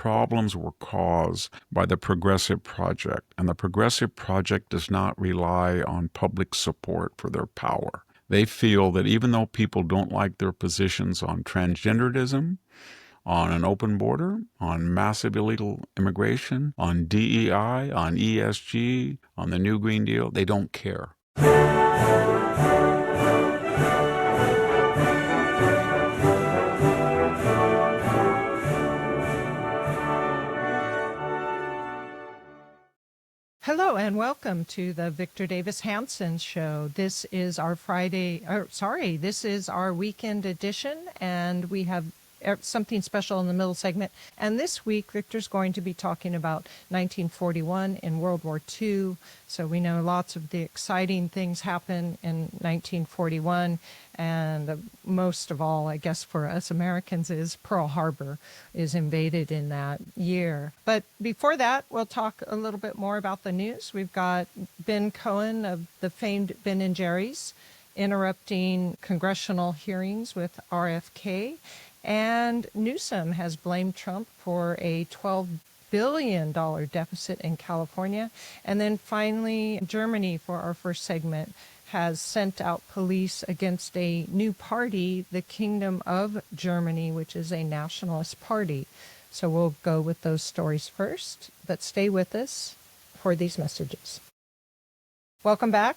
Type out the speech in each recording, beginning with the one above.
problems were caused by the Progressive Project, and the Progressive Project does not rely on public support for their power. They feel that even though people don't like their positions on transgenderism, on an open border, on massive illegal immigration, on DEI, on ESG, on the New Green Deal, they don't care. Hello and welcome to the Victor Davis Hanson Show. This is our this is our weekend edition, and we have something special in the middle segment. And this week, Victor's going to be talking about 1941 and World War II. So we know lots of the exciting things happen in 1941. And most of all, I guess for us Americans, is Pearl Harbor is invaded in that year. But before that, we'll talk a little bit more about the news. We've got Ben Cohen of the famed Ben and Jerry's interrupting congressional hearings with RFK. And Newsom has blamed Trump for a $12 billion deficit in California. And then finally, Germany, for our first segment, has sent out police against a new party, the Kingdom of Germany, which is a nationalist party. So we'll go with those stories first, but stay with us for these messages. Welcome back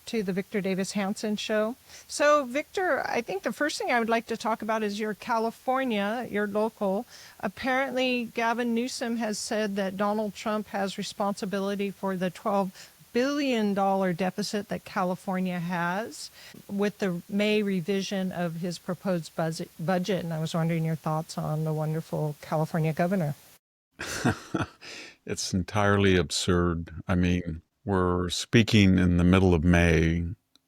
to the Victor Davis Hanson Show. So, Victor, I think the first thing I would like to talk about is your California, your local. Apparently, Gavin Newsom has said that Donald Trump has responsibility for the $12 billion deficit that California has with the May revision of his proposed budget. And I was wondering your thoughts on the wonderful California governor. It's entirely absurd. I mean, we're speaking in the middle of May,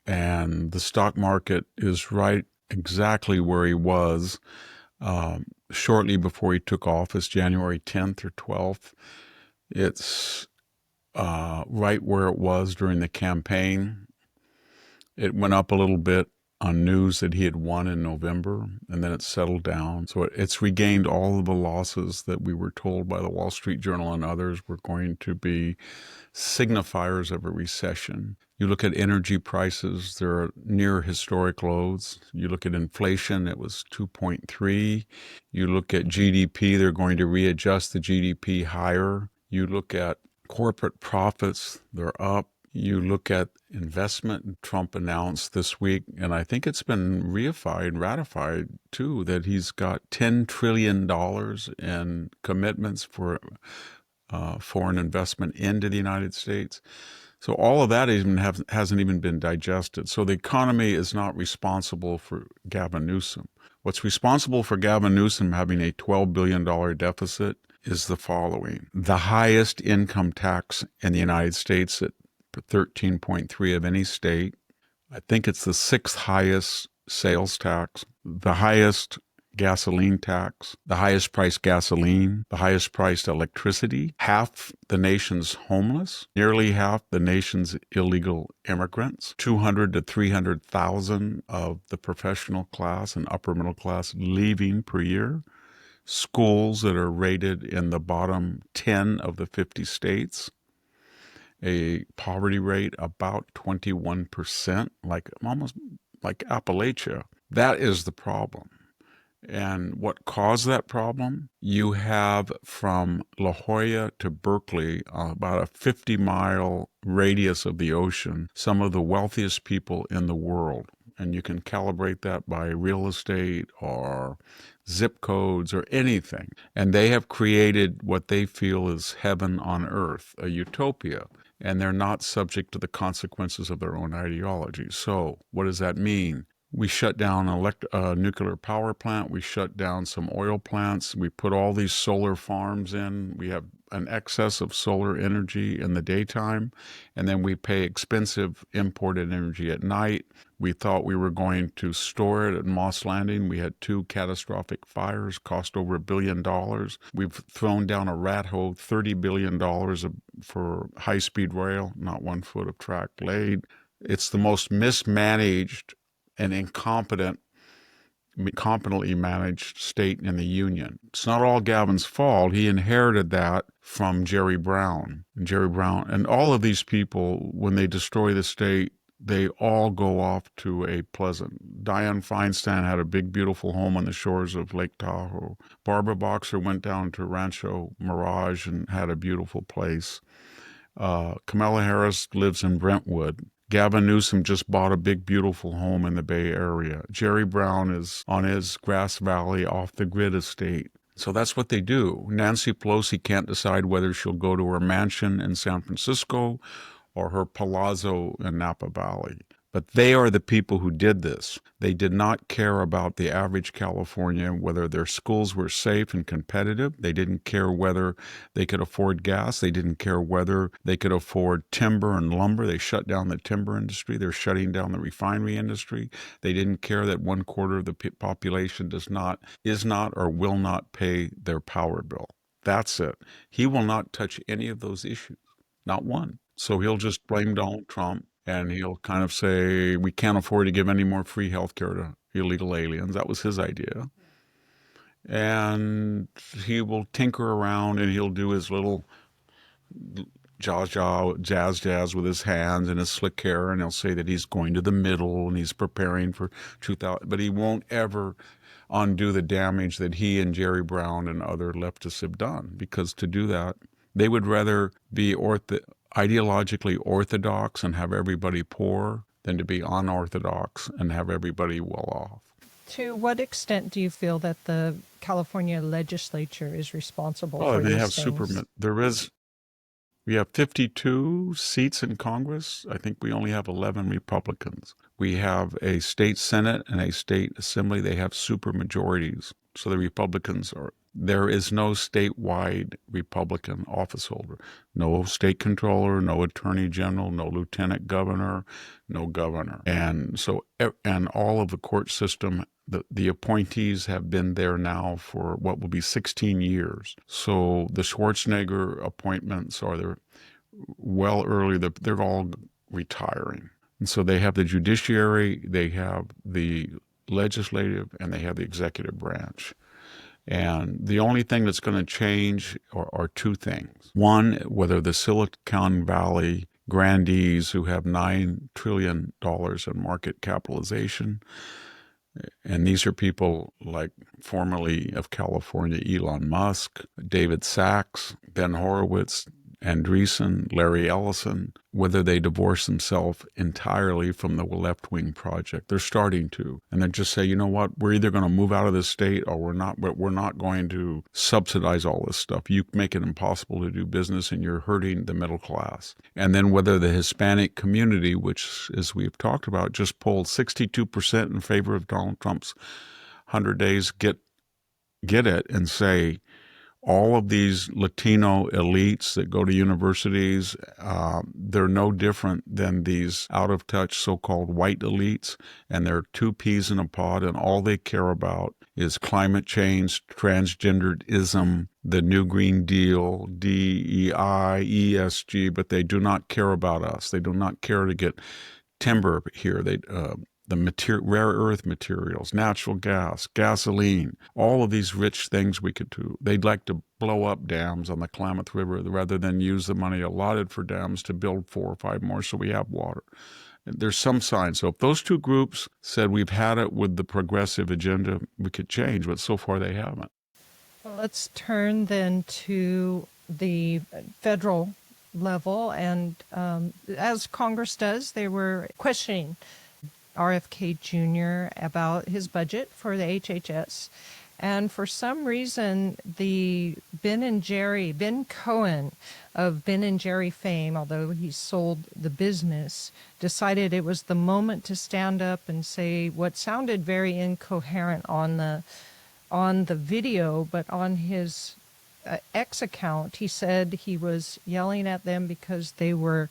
and the stock market is right exactly where he was shortly before he took office, January 10th or 12th. It's right where it was during the campaign. It went up a little bit on news that he had won in November, and then it settled down. So it's regained all of the losses that we were told by the Wall Street Journal and others were going to be signifiers of a recession. You look at energy prices, they're near historic lows. You look at inflation, it was 2.3. You look at GDP, they're going to readjust the GDP higher. You look at corporate profits, they're up. You look at investment, Trump announced this week, and I think it's been ratified too, that he's got $10 trillion in commitments for foreign investment into the United States. So all of that hasn't even been digested. So the economy is not responsible for Gavin Newsom. What's responsible for Gavin Newsom having a $12 billion deficit is the following. The highest income tax in the United States at 13.3 of any state. I think it's the sixth highest sales tax, the highest gasoline tax, the highest priced gasoline, the highest priced electricity, half the nation's homeless, nearly half the nation's illegal immigrants, 200 to 300,000 of the professional class and upper middle class leaving per year, schools that are rated in the bottom 10 of the 50 states, a poverty rate about 21%, almost like Appalachia. That is the problem. And what caused that problem? You have from La Jolla to Berkeley, about a 50-mile radius of the ocean, some of the wealthiest people in the world. And you can calibrate that by real estate or zip codes or anything. And they have created what they feel is heaven on earth, a utopia. And they're not subject to the consequences of their own ideology. So what does that mean? We shut down a nuclear power plant. We shut down some oil plants. We put all these solar farms in. We have an excess of solar energy in the daytime, and then we pay expensive imported energy at night. We thought we were going to store it at Moss Landing. We had 2 catastrophic fires, cost over $1 billion. We've thrown down a rat hole, $30 billion for high-speed rail, not 1 foot of track laid. It's the most mismanaged and incompetent competently managed state in the Union. It's not all Gavin's fault. He inherited that from Jerry Brown. And all of these people, when they destroy the state, they all go off to a pleasant. Dianne Feinstein had a big, beautiful home on the shores of Lake Tahoe. Barbara Boxer went down to Rancho Mirage and had a beautiful place. Kamala Harris lives in Brentwood. Gavin Newsom just bought a big, beautiful home in the Bay Area. Jerry Brown is on his Grass Valley off-the-grid estate. So that's what they do. Nancy Pelosi can't decide whether she'll go to her mansion in San Francisco or her palazzo in Napa Valley. But they are the people who did this. They did not care about the average Californian, whether their schools were safe and competitive. They didn't care whether they could afford gas. They didn't care whether they could afford timber and lumber. They shut down the timber industry. They're shutting down the refinery industry. They didn't care that 1/4 of the population is not, or will not pay their power bill. That's it. He will not touch any of those issues, not one. So he'll just blame Donald Trump. And he'll kind of say, we can't afford to give any more free health care to illegal aliens. That was his idea. And he will tinker around and he'll do his little jazz with his hands and his slick hair. And he'll say that he's going to the middle and he's preparing for 2000. But he won't ever undo the damage that he and Jerry Brown and other leftists have done. Because to do that, they would rather be ideologically orthodox and have everybody poor than to be unorthodox and have everybody well off. To what extent do you feel that the California legislature is responsible for they these have things? We have 52 seats in Congress. I think we only have 11 Republicans. We have a state Senate and a state assembly. They have super majorities. So the Republicans there is no statewide Republican office holder. No state controller, no attorney general, no lieutenant governor, no governor. And all of the court system, the appointees have been there now for what will be 16 years. So the Schwarzenegger appointments are well early. They're all retiring. And so they have the judiciary, they have the legislative, and they have the executive branch. And the only thing that's going to change are two things. One, whether the Silicon Valley grandees who have $9 trillion in market capitalization, and these are people like formerly of California, Elon Musk, David Sachs, Ben Horowitz, Andreessen, Larry Ellison, whether they divorce themselves entirely from the left-wing project. They're starting to. And they just say, you know what, we're either going to move out of this state or we're not, but we're not going to subsidize all this stuff. You make it impossible to do business and you're hurting the middle class. And then whether the Hispanic community, which, as we've talked about, just polled 62% in favor of Donald Trump's 100 days, get it and say, all of these Latino elites that go to universities, they're no different than these out-of-touch so-called white elites, and they're two peas in a pod, and all they care about is climate change, transgenderism, the New Green Deal, DEI, ESG, but they do not care about us. They do not care to get timber here. Rare earth materials, natural gas, gasoline, all of these rich things we could do. They'd like to blow up dams on the Klamath River rather than use the money allotted for dams to build 4 or 5 more so we have water. There's some signs. So if those two groups said we've had it with the progressive agenda, we could change, but so far they haven't. Well, let's turn then to the federal level. And as Congress does, they were questioning RFK Jr. about his budget for the HHS. And for some reason, the Ben Cohen of Ben and Jerry fame, although he sold the business, decided it was the moment to stand up and say what sounded very incoherent on the video, but on his X account, he said he was yelling at them because they were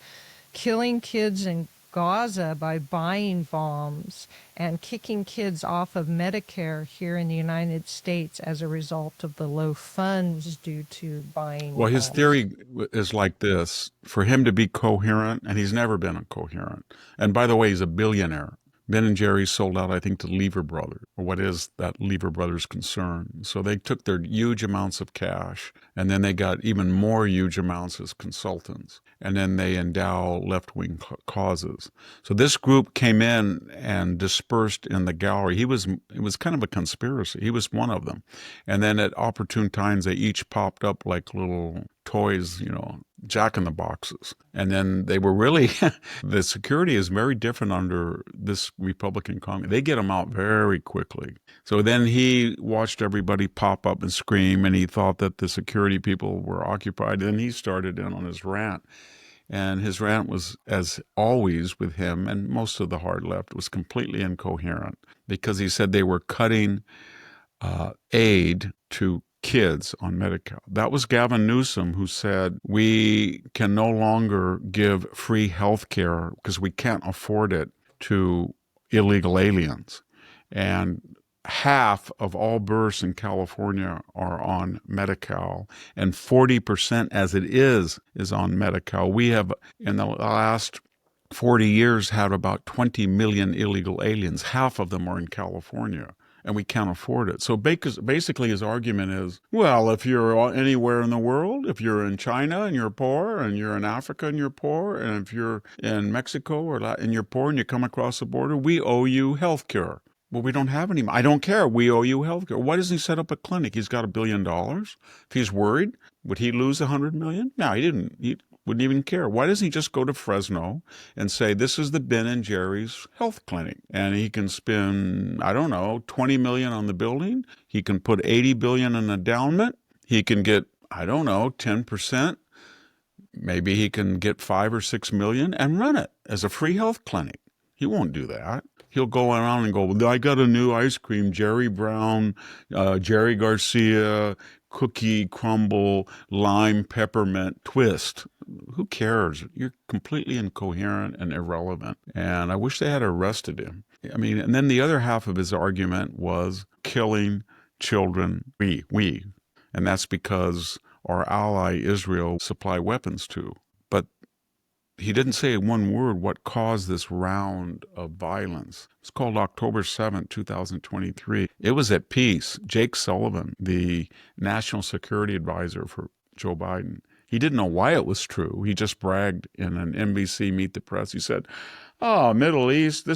killing kids in Gaza by buying bombs and kicking kids off of Medicare here in the United States as a result of the low funds due to buying Well, his bombs. theory is like this. For him to be coherent, and he's never been coherent. And by the way, he's a billionaire. Ben and Jerry's sold out, I think, to Lever Brothers, or what is that Lever Brothers concern. So they took their huge amounts of cash, and then they got even more huge amounts as consultants, and then they endow left-wing causes. So this group came in and dispersed in the gallery. It was kind of a conspiracy. He was one of them. And then at opportune times, they each popped up like little toys, jack in the boxes. And then they were really, the security is very different under this Republican Congress. They get them out very quickly. So then he watched everybody pop up and scream, and he thought that the security people were occupied. Then he started in on his rant. And his rant was, as always with him and most of the hard left, was completely incoherent, because he said they were cutting aid to kids on Medi-Cal. That was Gavin Newsom, who said we can no longer give free health care because we can't afford it to illegal aliens. And half of all births in California are on Medi-Cal, and 40% as it is on Medi-Cal. We have, in the last 40 years, had about 20 million illegal aliens. Half of them are in California, and we can't afford it. So basically his argument is, well, if you're anywhere in the world, if you're in China and you're poor, and you're in Africa and you're poor, and if you're in Mexico and you're poor and you come across the border, we owe you health care. Well, we don't have any. I don't care. We owe you health care. Why doesn't he set up a clinic? He's got $1 billion. If he's worried, would he lose $100 million? No, he didn't. He wouldn't even care. Why doesn't he just go to Fresno and say, this is the Ben and Jerry's health clinic? And he can spend, I don't know, $20 million on the building. He can put $80 billion in endowment. He can get, I don't know, 10%. Maybe he can get $5 or $6 million and run it as a free health clinic. He won't do that. He'll go around and go, well, I got a new ice cream, Jerry Brown, Jerry Garcia, cookie crumble, lime peppermint twist. Who cares? You're completely incoherent and irrelevant. And I wish they had arrested him. I mean, and then the other half of his argument was killing children, we. And that's because our ally Israel supply weapons to. But he didn't say one word what caused this round of violence. It's called October 7th, 2023. It was at peace. Jake Sullivan, the national security advisor for Joe Biden, he didn't know why it was true. He just bragged in an NBC Meet the Press. He said, Middle East,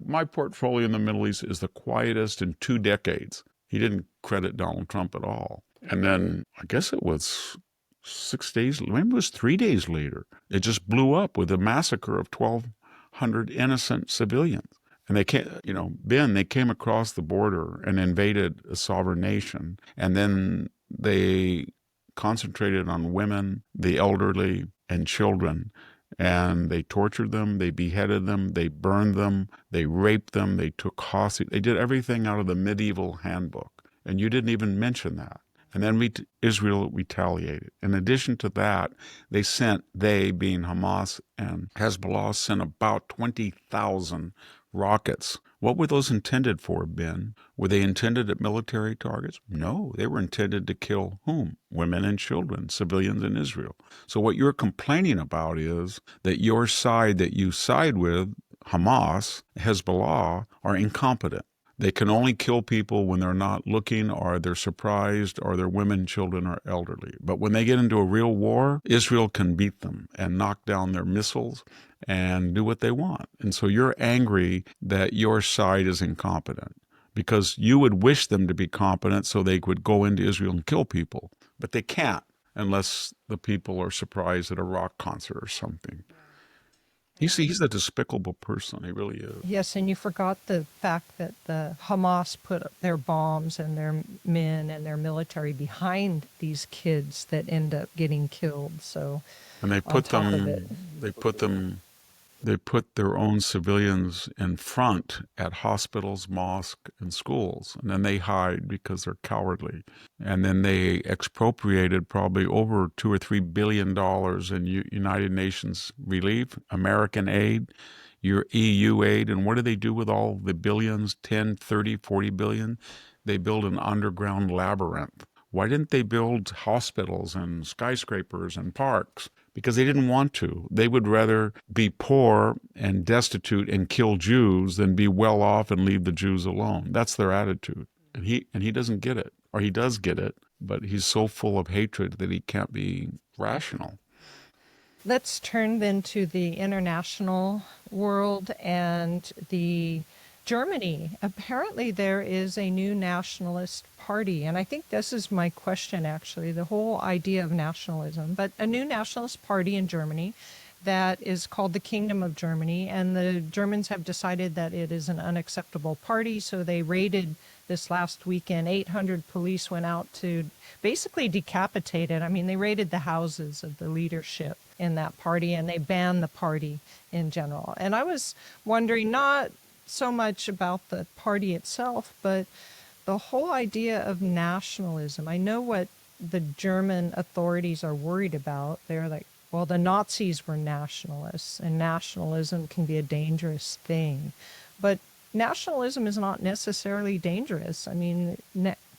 my portfolio in the Middle East is the quietest in 2 decades. He didn't credit Donald Trump at all. And then I guess it was 6 days, maybe it was 3 days later, it just blew up with a massacre of 1,200 innocent civilians. And they came across the border and invaded a sovereign nation. And then they concentrated on women, the elderly, and children. And they tortured them, they beheaded them, they burned them, they raped them, they took hostage. They did everything out of the medieval handbook. And you didn't even mention that. And then Israel retaliated. In addition to that, they being Hamas and Hezbollah, sent about 20,000 rockets. What were those intended for, Ben? Were they intended at military targets? No, they were intended to kill whom? Women and children, civilians in Israel. So what you're complaining about is that your side that you side with, Hamas, Hezbollah, are incompetent. They can only kill people when they're not looking, or they're surprised, or their women, children, or elderly. But when they get into a real war, Israel can beat them and knock down their missiles and do what they want. And so you're angry that your side is incompetent, because you would wish them to be competent so they would go into Israel and kill people. But they can't unless the people are surprised at a rock concert or something. He's a despicable person. He really is. Yes, and you forgot the fact that the Hamas put their bombs and their men and their military behind these kids that end up getting killed. So, and they put their own civilians in front at hospitals, mosques, and schools, and then they hide because they're cowardly. And then they expropriated probably over $2 or $3 billion in United Nations relief, American aid, your EU aid. And what do they do with all the billions, 10, 30, 40 billion? They build an underground labyrinth. Why didn't they build hospitals and skyscrapers and parks? because they didn't want to. They would rather be poor and destitute and kill Jews than be well off and leave the Jews alone. That's their attitude. And he doesn't get it, or he does get it, but he's so full of hatred that he can't be rational. Let's turn then to the international world and the Germany. Apparently, there is a new nationalist party, and I think this is my question actually, the whole idea of nationalism, but a new nationalist party in Germany that is called the Kingdom of Germany, and the Germans have decided that it is an unacceptable party, so they raided this last weekend. 800 police went out to basically decapitate it. I mean, they raided the houses of the leadership in that party, and they banned the party in general. And I was wondering, not so much about the party itself, but the whole idea of nationalism. I know what the German authorities are worried about. They're like, well, the Nazis were nationalists, and nationalism can be a dangerous thing. But nationalism is not necessarily dangerous. I mean,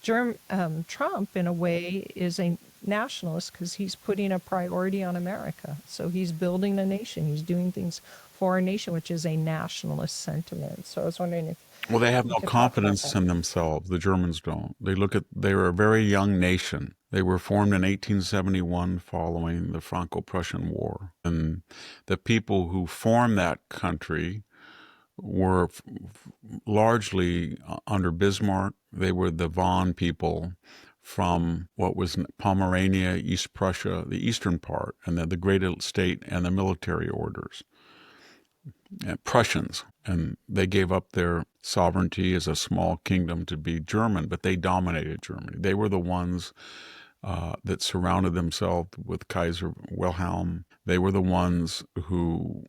Trump, in a way, is a nationalist because he's putting a priority on America. So he's building a nation. He's doing things for our nation, which is a nationalist sentiment. So I was wondering if Well, they have we no could talk about confidence that. in themselves. The Germans don't. They were a very young nation. They were formed in 1871 following the Franco-Prussian War. And the people who formed that country were largely under Bismarck. They were the von people from what was Pomerania, East Prussia, the eastern part, and then the great state and the military orders. Prussians, and they gave up their sovereignty as a small kingdom to be German, but they dominated Germany. They were the ones that surrounded themselves with Kaiser Wilhelm. They were the ones who,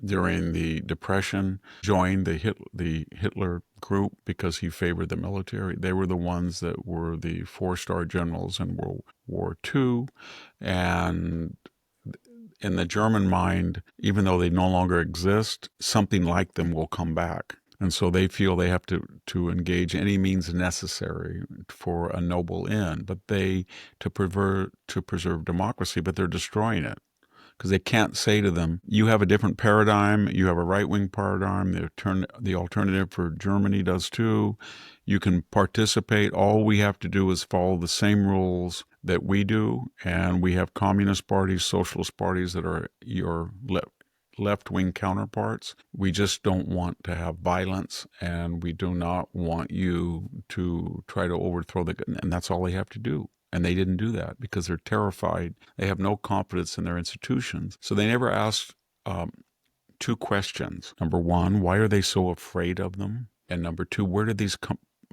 during the Depression, joined the Hitler group because he favored the military. They were the ones that were the four-star generals in World War II, and in the German mind, even though they no longer exist, something like them will come back. And so they feel they have to engage any means necessary for a noble end, but to preserve democracy, but they're destroying it. Because they can't say to them, you have a different paradigm, you have a right-wing paradigm, the alternative for Germany does too. You can participate. All we have to do is follow the same rules that we do, and we have communist parties, socialist parties that are your left-wing counterparts. We just don't want to have violence, and we do not want you to try to overthrow and that's all they have to do. And they didn't do that because they're terrified. They have no confidence in their institutions. So they never asked two questions. Number one, why are they so afraid of them? And number two, where did these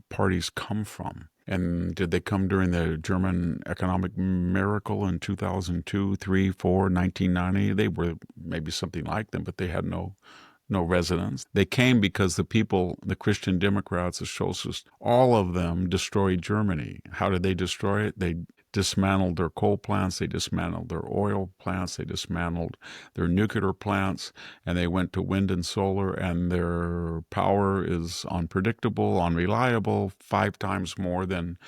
parties come from? And did they come during the German economic miracle in 2002, 3, 4, 1990? They were maybe something like them, but they had no residence. They came because the people, the Christian Democrats, the socialists, all of them destroyed Germany. How did they destroy it? They dismantled their coal plants, they dismantled their oil plants, they dismantled their nuclear plants, and they went to wind and solar, and their power is unpredictable, unreliable, 5 times more than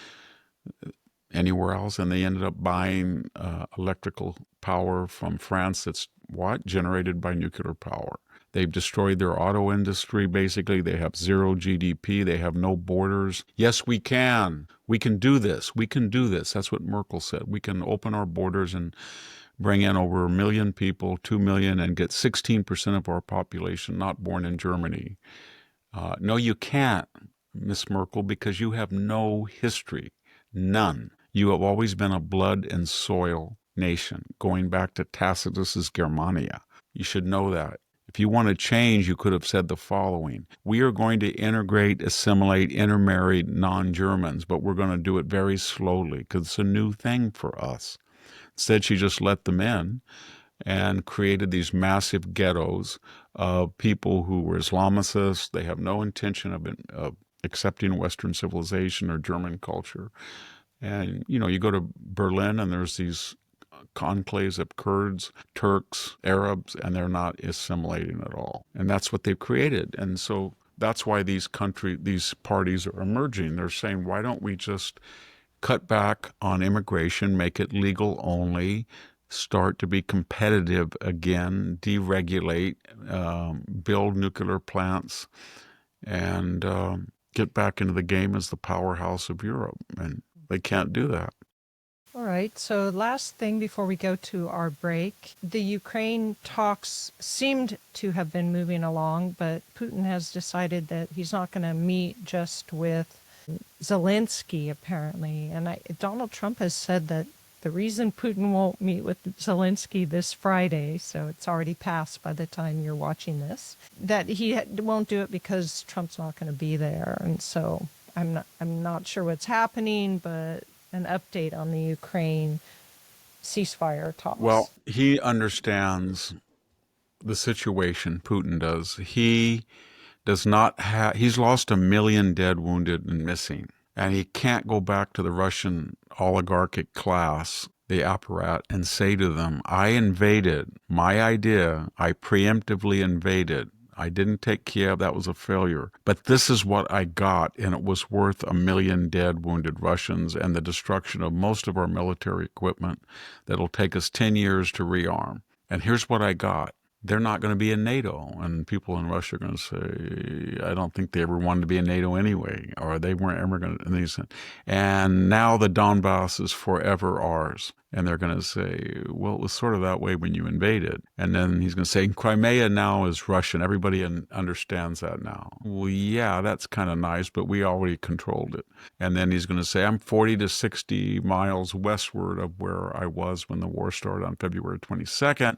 anywhere else. And they ended up buying electrical power from France that's generated by nuclear power. They've destroyed their auto industry, basically. They have zero GDP. They have no borders. Yes, we can. We can do this. We can do this. That's what Merkel said. We can open our borders and bring in over 1 million people, 2 million, and get 16% of our population not born in Germany. No, you can't, Miss Merkel, because you have no history. None. You have always been a blood and soil nation, going back to Tacitus's Germania. You should know that. If you want to change, you could have said the following: we are going to integrate, assimilate, intermarry non-Germans, but we're going to do it very slowly because it's a new thing for us. Instead, she just let them in and created these massive ghettos of people who were Islamicists. They have no intention of accepting Western civilization or German culture. And, you go to Berlin and there's these conclaves of Kurds, Turks, Arabs, and they're not assimilating at all. And that's what they've created. And so that's why these parties are emerging. They're saying, why don't we just cut back on immigration, make it legal only, start to be competitive again, deregulate, build nuclear plants, and get back into the game as the powerhouse of Europe. And they can't do that. All right. So last thing before we go to our break, the Ukraine talks seemed to have been moving along, but Putin has decided that he's not going to meet just with Zelensky, apparently. And Donald Trump has said that the reason Putin won't meet with Zelensky this Friday, so it's already passed by the time you're watching this, that he won't do it because Trump's not going to be there. And so I'm not sure what's happening, but an update on the Ukraine ceasefire talks. Well, he understands the situation, Putin does. He does not have, he's lost 1 million dead, wounded, and missing. And he can't go back to the Russian oligarchic class, the apparat, and say to them, I invaded, my idea, I preemptively invaded. I didn't take Kiev, that was a failure. But this is what I got, and it was worth 1 million dead, wounded Russians and the destruction of most of our military equipment that'll take us 10 years to rearm. And here's what I got. They're not going to be in NATO. And people in Russia are going to say, I don't think they ever wanted to be in NATO anyway, or they weren't ever going to. And now the Donbass is forever ours. And they're going to say, well, it was sort of that way when you invaded. And then he's going to say, Crimea now is Russian. Everybody understands that now. Well, yeah, that's kind of nice, but we already controlled it. And then he's going to say, I'm 40 to 60 miles westward of where I was when the war started on February 22nd.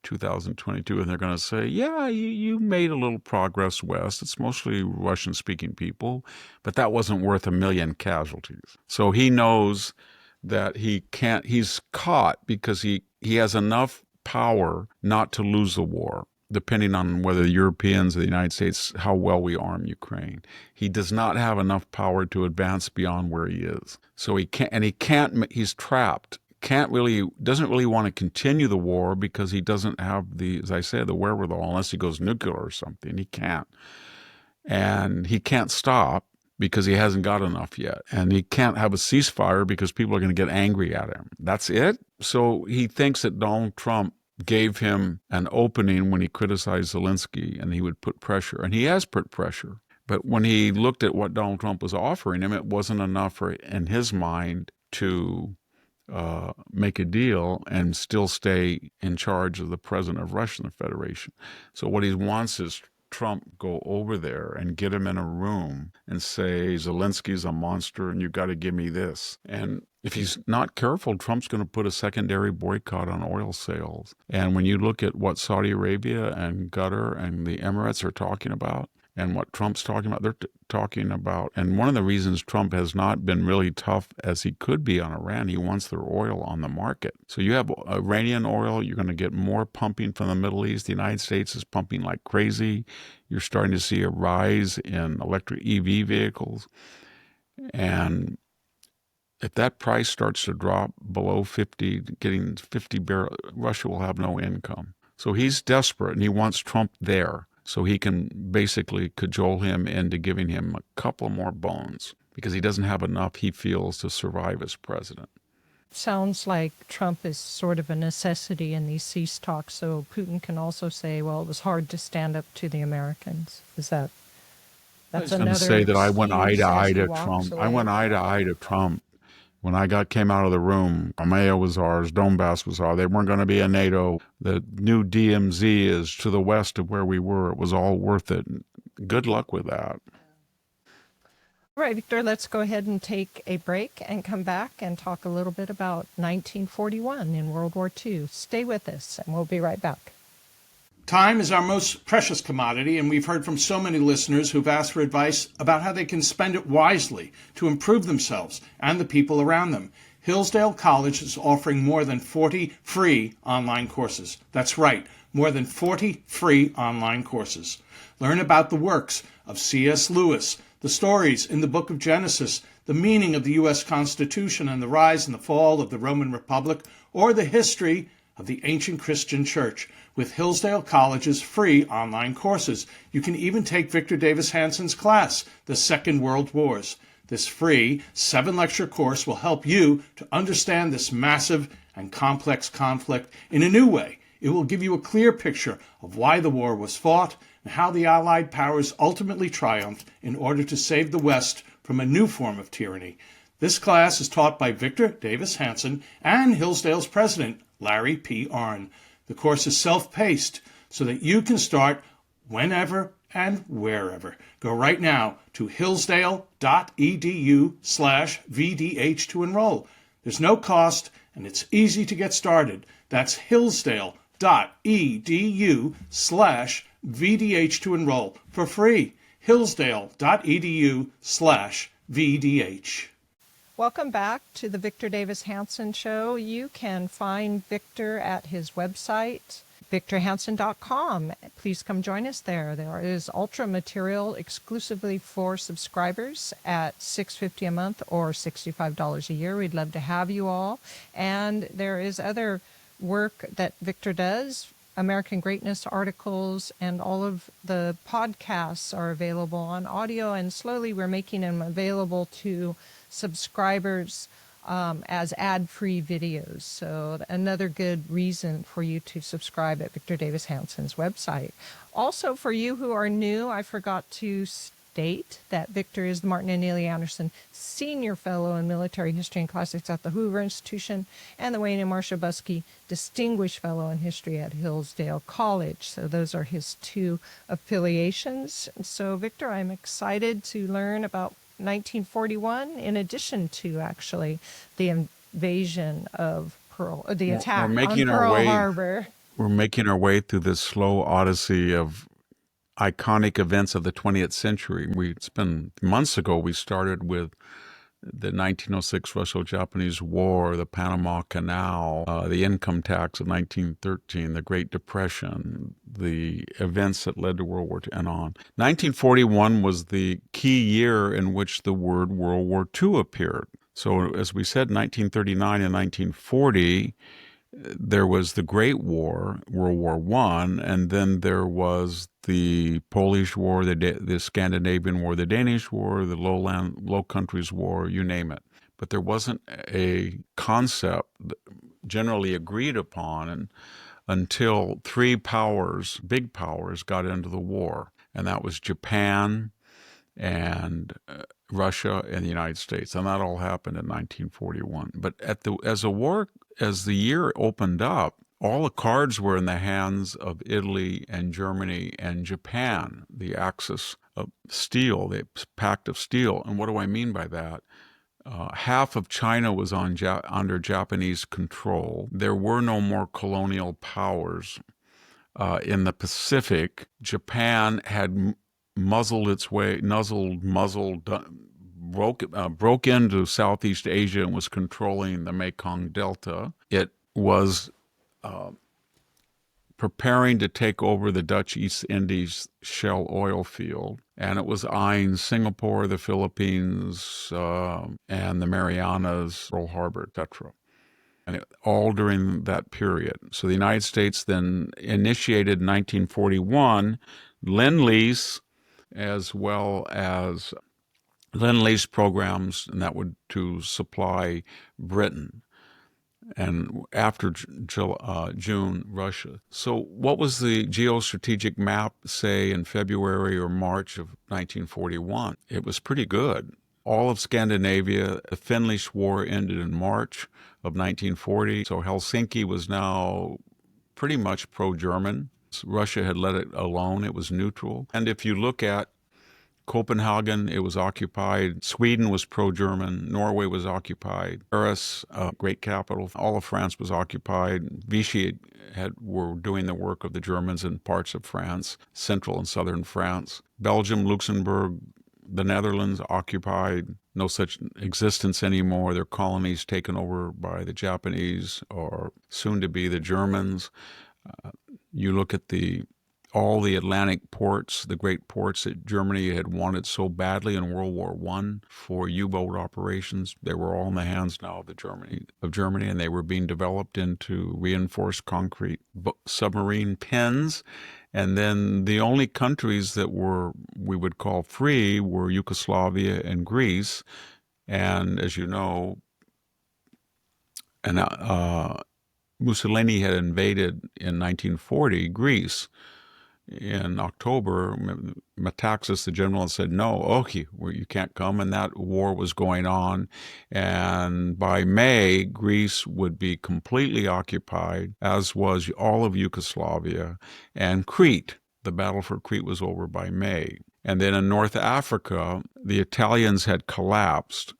2022, and they're going to say, yeah, you made a little progress west. It's mostly Russian-speaking people, but that wasn't worth 1 million casualties. So he knows that he can't, he's caught because he has enough power not to lose the war, depending on whether the Europeans or the United States, how well we arm Ukraine. He does not have enough power to advance beyond where he is. So he's trapped. Doesn't really want to continue the war because he doesn't have the, as I say, the wherewithal, unless he goes nuclear or something. He can't. And he can't stop because he hasn't got enough yet. And he can't have a ceasefire because people are going to get angry at him. That's it. So he thinks that Donald Trump gave him an opening when he criticized Zelensky and he would put pressure. And he has put pressure. But when he looked at what Donald Trump was offering him, it wasn't enough in his mind to make a deal and still stay in charge of the president of Russian Federation. So what he wants is Trump go over there and get him in a room and say, Zelensky's a monster and you got to give me this. And if he's not careful, Trump's going to put a secondary boycott on oil sales. And when you look at what Saudi Arabia and Qatar and the Emirates are talking about, and what Trump's talking about, they're talking about, and one of the reasons Trump has not been really tough as he could be on Iran, he wants their oil on the market. So you have Iranian oil, you're going to get more pumping from the Middle East. The United States is pumping like crazy. You're starting to see a rise in electric EV vehicles. And if that price starts to drop below 50, getting 50 barrels, Russia will have no income. So he's desperate and he wants Trump there, so he can basically cajole him into giving him a couple more bones because he doesn't have enough, he feels, to survive as president. Sounds like Trump is sort of a necessity in these cease talks, so Putin can also say, well, it was hard to stand up to the Americans. Is that, that's another excuse? I was going to say that I went eye to eye to Trump. I went eye to eye to Trump. When I came out of the room, Crimea was ours, Donbass was ours. They weren't going to be in NATO. The new DMZ is to the west of where we were. It was all worth it. Good luck with that. All right, Victor, let's go ahead and take a break and come back and talk a little bit about 1941 in World War II. Stay with us, and we'll be right back. Time is our most precious commodity, and we've heard from so many listeners who've asked for advice about how they can spend it wisely to improve themselves and the people around them. Hillsdale College is offering more than 40 free online courses. That's right, more than 40 free online courses. Learn about the works of C.S. Lewis, the stories in the book of Genesis, the meaning of the U.S. Constitution and the rise and the fall of the Roman Republic, or the history of the ancient Christian church. With Hillsdale College's free online courses, you can even take Victor Davis Hanson's class, The Second World Wars. This free 7-lecture course will help you to understand this massive and complex conflict in a new way. It will give you a clear picture of why the war was fought and how the Allied powers ultimately triumphed in order to save the West from a new form of tyranny. This class is taught by Victor Davis Hanson and Hillsdale's president, Larry P. Arnn. The course is self-paced so that you can start whenever and wherever. Go right now to hillsdale.edu/VDH to enroll. There's no cost and it's easy to get started. That's hillsdale.edu/VDH to enroll for free. hillsdale.edu/VDH. Welcome back to the Victor Davis Hanson Show. You can find Victor at his website, victorhanson.com. Please come join us there. There is ultra material exclusively for subscribers at $6.50 a month or $65 a year. We'd love to have you all. And there is other work that Victor does. American Greatness articles and all of the podcasts are available on audio, and slowly we're making them available to subscribers as ad-free videos. So another good reason for you to subscribe at Victor Davis Hanson's website. Also, for you who are new, I forgot to state that Victor is the Martin and Neely Anderson Senior Fellow in Military History and Classics at the Hoover Institution and the Wayne and Marcia Buskey Distinguished Fellow in History at Hillsdale College. So those are his two affiliations. So Victor, I'm excited to learn about 1941, in addition to actually the invasion of the attack on Pearl Harbor. We're making our way through this slow odyssey of iconic events of the 20th century. It's been months ago we started with the 1906 Russo-Japanese War, the Panama Canal, the income tax of 1913, the Great Depression, the events that led to World War II, and on. 1941 was the key year in which the word World War II appeared. So as we said, 1939 and 1940, there was the Great War, World War I, and then there was the Polish War, the Scandinavian War, the Danish War, the Low Countries War, you name it. But there wasn't a concept generally agreed upon until three powers, big powers, got into the war. And that was Japan and Russia and the United States. And that all happened in 1941. But as the year opened up, all the cards were in the hands of Italy and Germany and Japan, the Axis of Steel, the Pact of Steel. And what do I mean by that? Half of China was under Japanese control. There were no more colonial powers. In the Pacific, Japan had broke into Southeast Asia and was controlling the Mekong Delta. It was preparing to take over the Dutch East Indies shell oil field, and it was eyeing Singapore, the Philippines, and the Marianas, Pearl Harbor, etc. And all during that period. So the United States then initiated in 1941 Lend-Lease, as well as Lend-Lease programs, and that would to supply Britain. And after June, Russia. So what was the geostrategic map, say, in February or March of 1941? It was pretty good. All of Scandinavia, the Finnish War ended in March of 1940. So Helsinki was now pretty much pro-German. Russia had let it alone. It was neutral. And if you look at Copenhagen, it was occupied. Sweden was pro-German. Norway was occupied. Paris, great capital. All of France was occupied. Vichy were doing the work of the Germans in parts of France, central and southern France. Belgium, Luxembourg, the Netherlands occupied. No such existence anymore. Their colonies taken over by the Japanese or soon to be the Germans. You look at all the Atlantic ports, the great ports that Germany had wanted so badly in World War I for U-boat operations. They were all in the hands now of Germany, and they were being developed into reinforced concrete submarine pens. And then the only countries that we would call free were Yugoslavia and Greece. And as you know, Mussolini had invaded in 1940 Greece. In October, Metaxas, the general, said, no, okay, you can't come. And that war was going on. And by May, Greece would be completely occupied, as was all of Yugoslavia and Crete. The battle for Crete was over by May. And then in North Africa, the Italians had collapsed,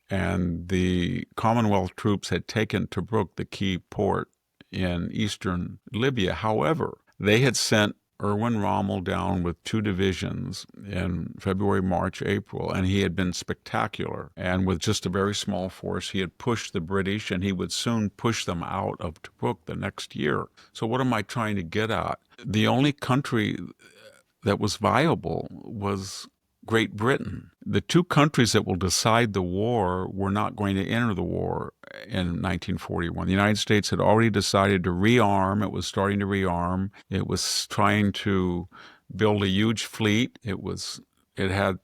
and the Commonwealth troops had taken Tobruk, the key port in eastern Libya. However, they had sent Erwin Rommel down with 2 divisions in February, March, April, and he had been spectacular. And with just a very small force, he had pushed the British, and he would soon push them out of Tobruk the next year. So what am I trying to get at? The only country that was viable was Great Britain. The 2 countries that will decide the war were not going to enter the war in 1941. The United States had already decided to rearm. It was starting to rearm. It was trying to build a huge fleet. It had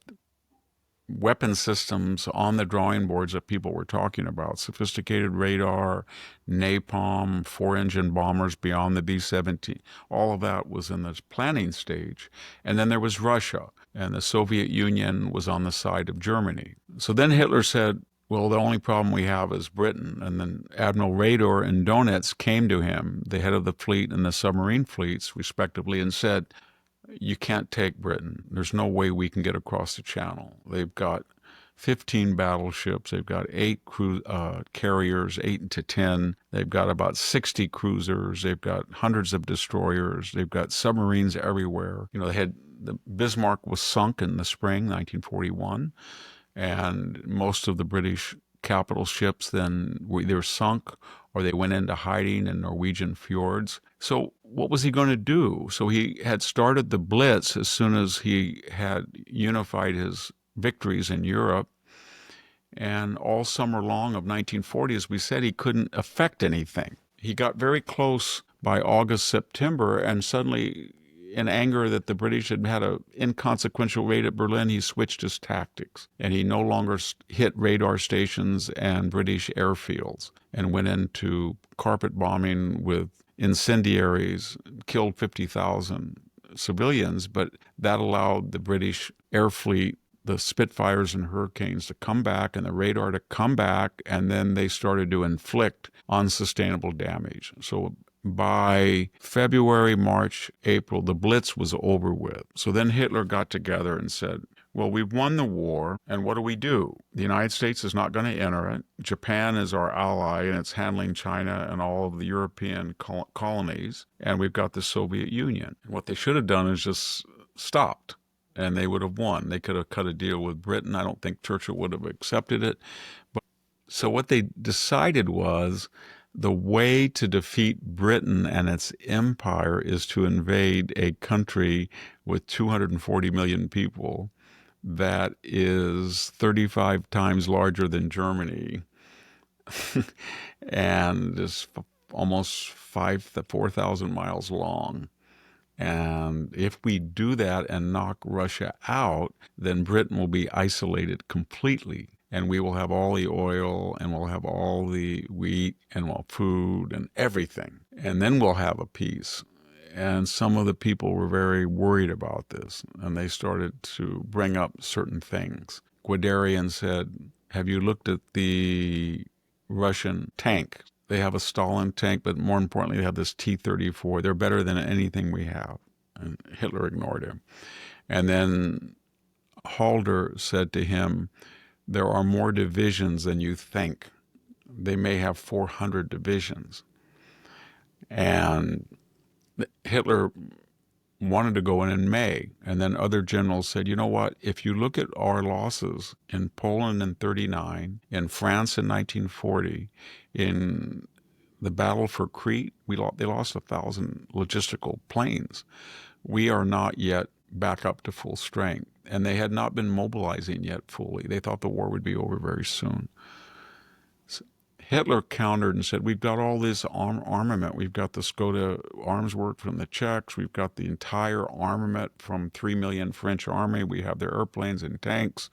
weapon systems on the drawing boards that people were talking about: sophisticated radar, napalm, 4-engine bombers beyond the B-17. All of that was in the planning stage. And then there was Russia, and the Soviet Union was on the side of Germany. So then Hitler said, well, the only problem we have is Britain. And then Admiral Raeder in Donetsk came to him, the head of the fleet and the submarine fleets, respectively, and said, you can't take Britain. There's no way we can get across the channel. They've got 15 battleships. They've got 8 carriers, 8 to 10. They've got about 60 cruisers. They've got hundreds of destroyers. They've got submarines everywhere. The Bismarck was sunk in the spring, 1941, and most of the British capital ships then were either sunk or they went into hiding in Norwegian fjords. So what was he going to do? So he had started the Blitz as soon as he had unified his victories in Europe. And all summer long of 1940, as we said, he couldn't affect anything. He got very close by August, September, and suddenly, in anger that the British had had an inconsequential raid at Berlin, he switched his tactics. And he no longer hit radar stations and British airfields and went into carpet bombing with incendiaries, killed 50,000 civilians. But that allowed the British air fleet, the Spitfires and Hurricanes, to come back and the radar to come back. And then they started to inflict unsustainable damage. So by February, March, April, the Blitz was over with. So then Hitler got together and said, well, we've won the war, and what do? The United States is not going to enter it. Japan is our ally, and it's handling China and all of the European colonies, and we've got the Soviet Union. And what they should have done is just stopped, and they would have won. They could have cut a deal with Britain. I don't think Churchill would have accepted it. So what they decided was, the way to defeat Britain and its empire is to invade a country with 240 million people that is 35 times larger than Germany and is almost 4,000 miles long. And if we do that and knock Russia out, then Britain will be isolated completely. And we will have all the oil, and we'll have all the wheat, and we'll have food and everything. And then we'll have a peace. And some of the people were very worried about this, and they started to bring up certain things. Guderian said, have you looked at the Russian tank? They have a Stalin tank, but more importantly, they have this T-34. They're better than anything we have. And Hitler ignored him. And then Halder said to him, there are more divisions than you think. They may have 400 divisions. And Hitler wanted to go in May. And then other generals said, you know what, if you look at our losses in Poland in 1939, in France in 1940, in the battle for Crete, they lost 1,000 logistical planes. We are not yet back up to full strength. And they had not been mobilizing yet fully. They thought the war would be over very soon. So Hitler countered and said, we've got all this armament. We've got the Skoda arms work from the Czechs. We've got the entire armament from 3 million French army. We have their airplanes and tanks.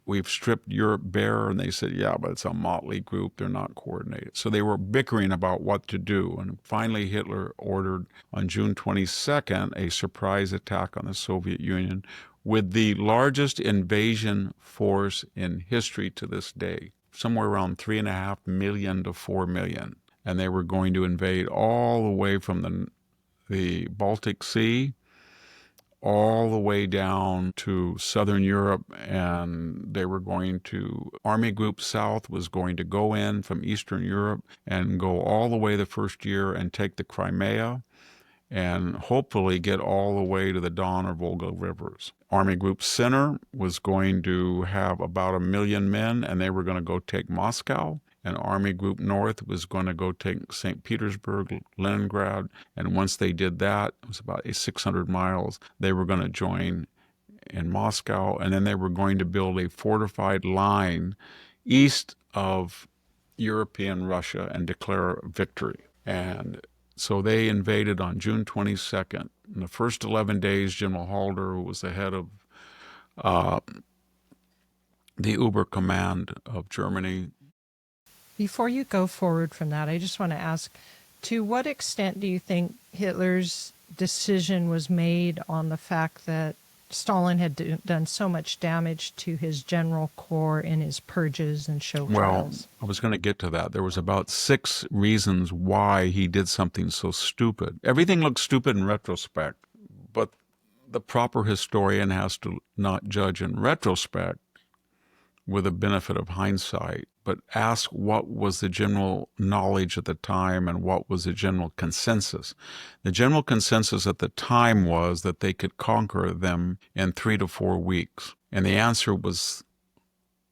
We've stripped Europe bare. And they said, yeah, but it's a motley group. They're not coordinated. So they were bickering about what to do. And finally, Hitler ordered on June 22nd a surprise attack on the Soviet Union with the largest invasion force in history to this day, somewhere around 3.5 million to 4 million. And they were going to invade all the way from the Baltic Sea all the way down to southern Europe, and they were going to, Army Group South was going to go in from Eastern Europe and go all the way the first year and take the Crimea and hopefully get all the way to the Don or Volga rivers. Army Group Center was going to have about 1 million men, and they were going to go take Moscow. And Army Group North was going to go take St. Petersburg, Leningrad. And once they did that, it was about 600 miles, they were going to join in Moscow. And then they were going to build a fortified line east of European Russia and declare victory. And so they invaded on June 22nd. In the first 11 days, General Halder, who was the head of the Oberkommand of Germany. Before you go forward from that, I just want to ask, to what extent do you think Hitler's decision was made on the fact that Stalin had done so much damage to his general corps in his purges and show trials? Well, I was going to get to that. There was about 6 reasons why he did something so stupid. Everything looks stupid in retrospect, but the proper historian has to not judge in retrospect with the benefit of hindsight, but ask what was the general knowledge at the time and what was the general consensus. The general consensus at the time was that they could conquer them in 3 to 4 weeks. And the answer was,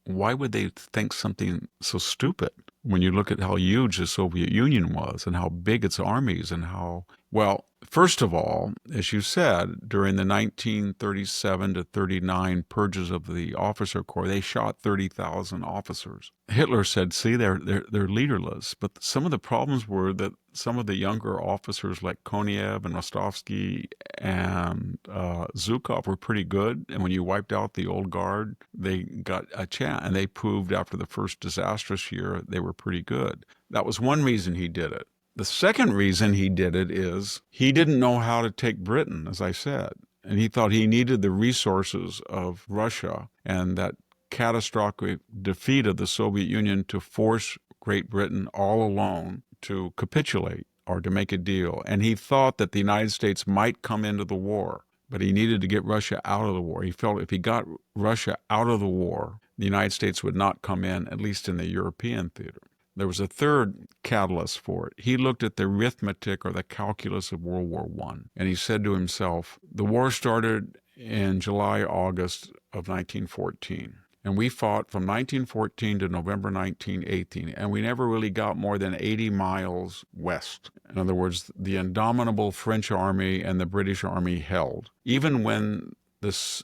why would they think something so stupid when you look at how huge the Soviet Union was and how big its armies and how, well, first of all, as you said, during the 1937 to 39 purges of the officer corps, they shot 30,000 officers. Hitler said, see, they're leaderless. But some of the problems were that some of the younger officers like Konev and Rostovsky and Zhukov were pretty good. And when you wiped out the old guard, they got a chance. And they proved after the first disastrous year they were pretty good. That was one reason he did it. The second reason he did it is he didn't know how to take Britain, as I said. And he thought he needed the resources of Russia and that catastrophic defeat of the Soviet Union to force Great Britain all alone to capitulate or to make a deal. And he thought that the United States might come into the war, but he needed to get Russia out of the war. He felt if he got Russia out of the war, the United States would not come in, at least in the European theater. There was a third catalyst for it. He looked at the arithmetic or the calculus of World War I, and he said to himself, the war started in July, August of 1914. And we fought from 1914 to November 1918, and we never really got more than 80 miles west. In other words, the indomitable French army and the British army held. Even when this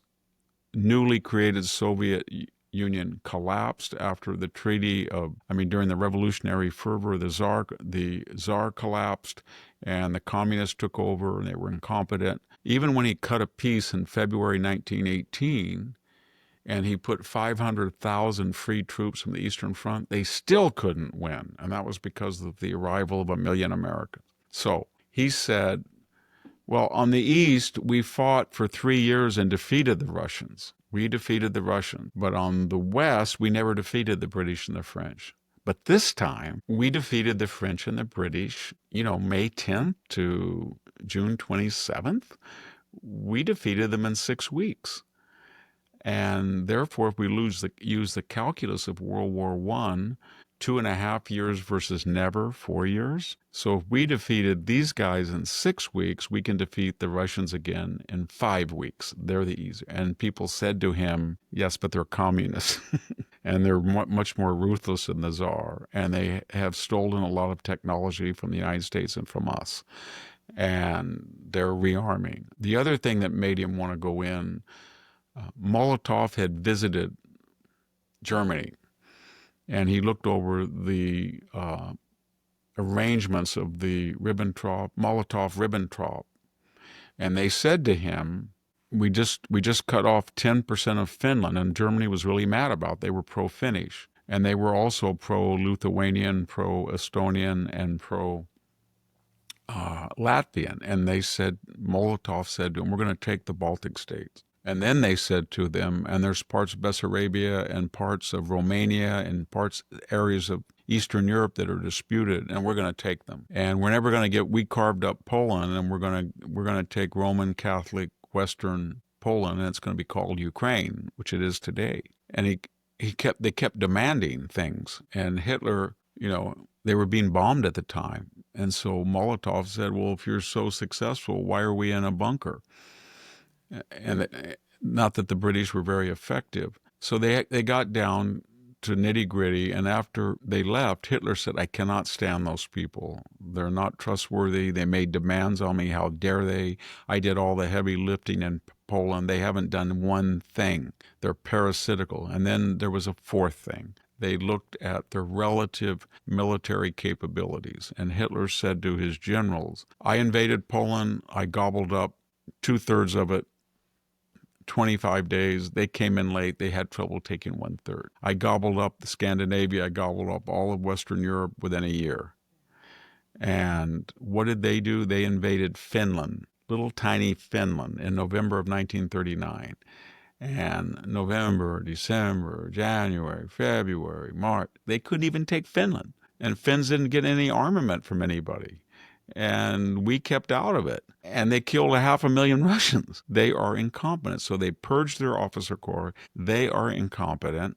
newly created Soviet Union collapsed after the during the revolutionary fervor, the Tsar collapsed and the communists took over and they were incompetent. Even when he cut a peace in February 1918, and he put 500,000 free troops from the Eastern Front, they still couldn't win. And that was because of the arrival of 1 million Americans. So he said, well, on the East, we fought for 3 years and defeated the Russians. We defeated the Russians. But on the West, we never defeated the British and the French. But this time, we defeated the French and the British, May 10th to June 27th. We defeated them in 6 weeks. And therefore, if we use the calculus of World War I, 2.5 years versus never, 4 years. So if we defeated these guys in 6 weeks, we can defeat the Russians again in 5 weeks. They're the easier. And people said to him, yes, but they're communists. And they're much more ruthless than the Tsar. And they have stolen a lot of technology from the United States and from us. And they're rearming. The other thing that made him want to go in, Molotov had visited Germany and he looked over the arrangements of the Molotov-Ribbentrop, and they said to him, we just cut off 10% of Finland, and Germany was really mad about it. They were pro-Finnish, and they were also pro-Lithuanian, pro-Estonian, and pro-Latvian. And they said, Molotov said to them, we're going to take the Baltic states. And then they said to them, and there's parts of Bessarabia and parts of Romania and areas of Eastern Europe that are disputed, and we're going to take them. And we're never going to we carved up Poland, and we're going to take Roman Catholic Western Poland, and it's going to be called Ukraine, which it is today. And they kept demanding things, and Hitler, they were being bombed at the time. And so Molotov said, well, if you're so successful, why are we in a bunker? And not that the British were very effective. So they got down to nitty-gritty, and after they left, Hitler said, I cannot stand those people. They're not trustworthy. They made demands on me. How dare they? I did all the heavy lifting in Poland. They haven't done one thing. They're parasitical. And then there was a fourth thing. They looked at their relative military capabilities, and Hitler said to his generals, I invaded Poland. I gobbled up 2/3 of it. 25 days. They came in late. They had trouble taking 1/3. I gobbled up Scandinavia. I gobbled up all of Western Europe within a year. And what did they do? They invaded Finland, little tiny Finland, in November of 1939. And November, December, January, February, March, they couldn't even take Finland. And Finns didn't get any armament from anybody. And we kept out of it. And they killed 500,000 Russians. They are incompetent. So they purged their officer corps. They are incompetent,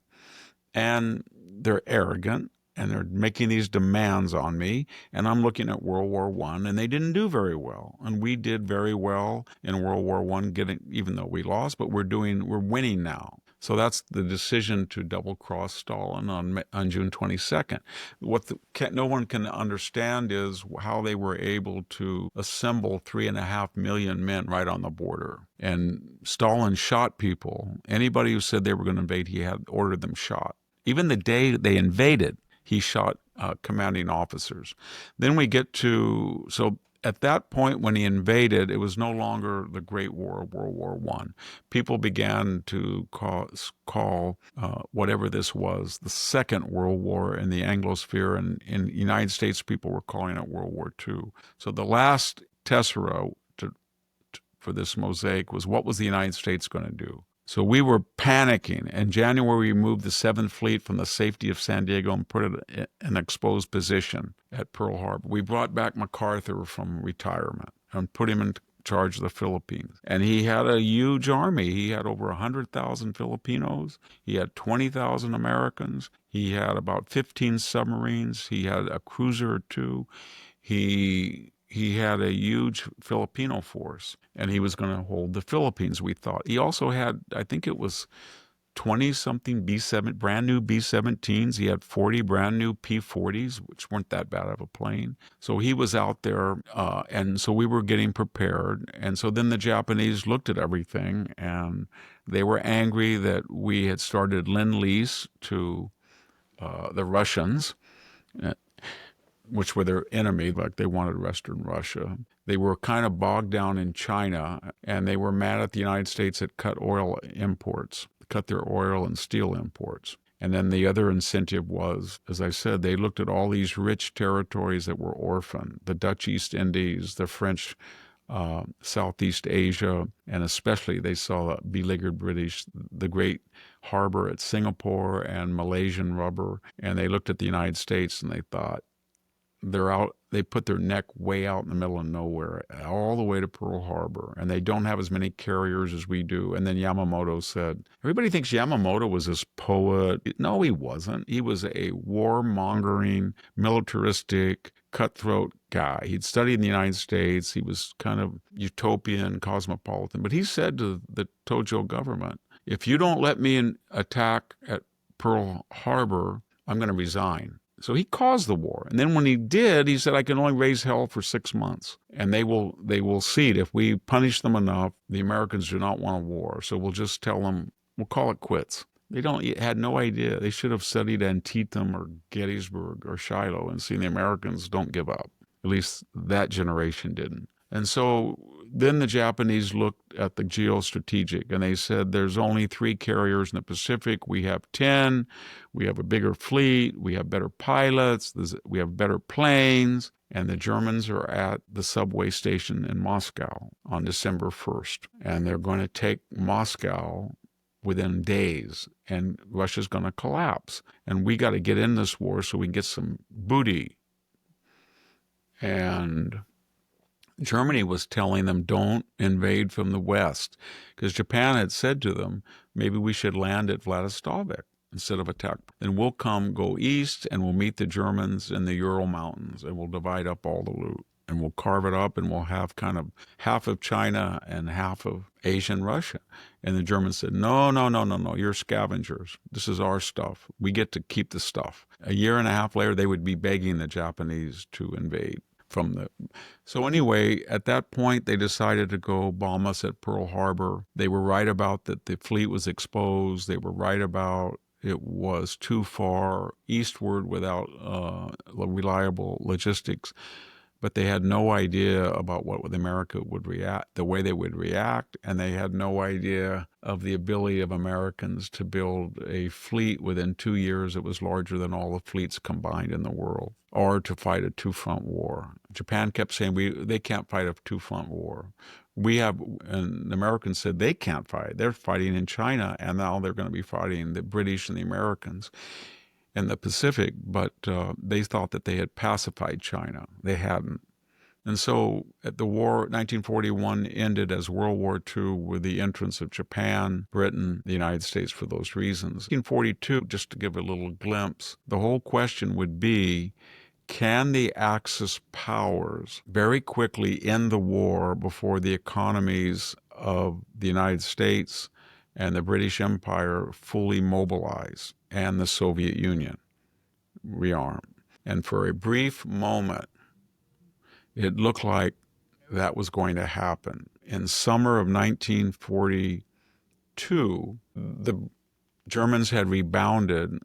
and they're arrogant, and they're making these demands on me. And I'm looking at World War I, and they didn't do very well. And we did very well in World War I, even though we lost, but we're winning now. So that's the decision to double-cross Stalin on June 22nd. What no one can understand is how they were able to assemble 3.5 million men right on the border. And Stalin shot people. Anybody who said they were going to invade, he had ordered them shot. Even the day they invaded, he shot commanding officers. Then we get to, so at that point when he invaded, it was no longer the Great War of World War I. People began to call whatever this was the Second World War in the Anglosphere, and in the United States, people were calling it World War II. So the last tessera for this mosaic was, what was the United States going to do? So we were panicking. In January, we moved the 7th Fleet from the safety of San Diego and put it in an exposed position at Pearl Harbor. We brought back MacArthur from retirement and put him in charge of the Philippines. And he had a huge army. He had over 100,000 Filipinos. He had 20,000 Americans. He had about 15 submarines. He had a cruiser or two. He had a huge Filipino force, and he was going to hold the Philippines, we thought. He also had, I think it was 20-something brand new B-17s. He had 40 brand new P-40s, which weren't that bad of a plane. So he was out there, and so we were getting prepared. And so then the Japanese looked at everything, and they were angry that we had started Lend-Lease to the Russians, which were their enemy, like they wanted Western Russia. They were kind of bogged down in China, and they were mad at the United States that cut their oil and steel imports. And then the other incentive was, as I said, they looked at all these rich territories that were orphaned, the Dutch East Indies, the French Southeast Asia, and especially they saw the beleaguered British, the great harbor at Singapore and Malaysian rubber, and they looked at the United States and they thought, they put their neck way out in the middle of nowhere, all the way to Pearl Harbor, and they don't have as many carriers as we do. And then Yamamoto said, everybody thinks Yamamoto was this poet. No, he wasn't. He was a warmongering, militaristic, cutthroat guy. He'd studied in the United States. He was kind of utopian, cosmopolitan. But he said to the Tojo government, if you don't let me attack at Pearl Harbor, I'm going to resign. So he caused the war. And then when he did, he said, I can only raise hell for 6 months. And they will cede. If we punish them enough, the Americans do not want a war. So we'll just tell them, we'll call it quits. had no idea. They should have studied Antietam or Gettysburg or Shiloh and seen the Americans don't give up. At least that generation didn't. And so then the Japanese looked at the geostrategic and they said, there's only 3 carriers in the Pacific. We have 10. We have a bigger fleet. We have better pilots. We have better planes. And the Germans are at the subway station in Moscow on December 1st. And they're going to take Moscow within days, and Russia's going to collapse. And we got to get in this war so we can get some booty. And Germany was telling them, don't invade from the west, because Japan had said to them, maybe we should land at Vladivostok instead of attack. Then we'll go east, and we'll meet the Germans in the Ural Mountains, and we'll divide up all the loot. And we'll carve it up, and we'll have kind of half of China and half of Asia and Russia. And the Germans said, no, you're scavengers. This is our stuff. We get to keep the stuff. A year and a half later, they would be begging the Japanese to invade. So anyway, at that point, they decided to go bomb us at Pearl Harbor. They were right about that the fleet was exposed. They were right about it was too far eastward without reliable logistics. But they had no idea about what America would react, the way they would react, and they had no idea of the ability of Americans to build a fleet within 2 years that was larger than all the fleets combined in the world, or to fight a two-front war. Japan kept saying they can't fight a two-front war. And the Americans said they can't fight. They're fighting in China, and now they're going to be fighting the British and the Americans in the Pacific, but they thought that they had pacified China. They hadn't. And so the war, 1941, ended as World War II with the entrance of Japan, Britain, the United States for those reasons. 1942, just to give a little glimpse, the whole question would be, can the Axis powers very quickly end the war before the economies of the United States and the British Empire fully mobilize, and the Soviet Union rearm? And for a brief moment, it looked like that was going to happen. In summer of 1942, the Germans had rebounded,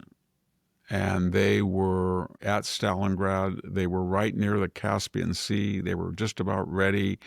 and they were at Stalingrad. They were right near the Caspian Sea. They were just about ready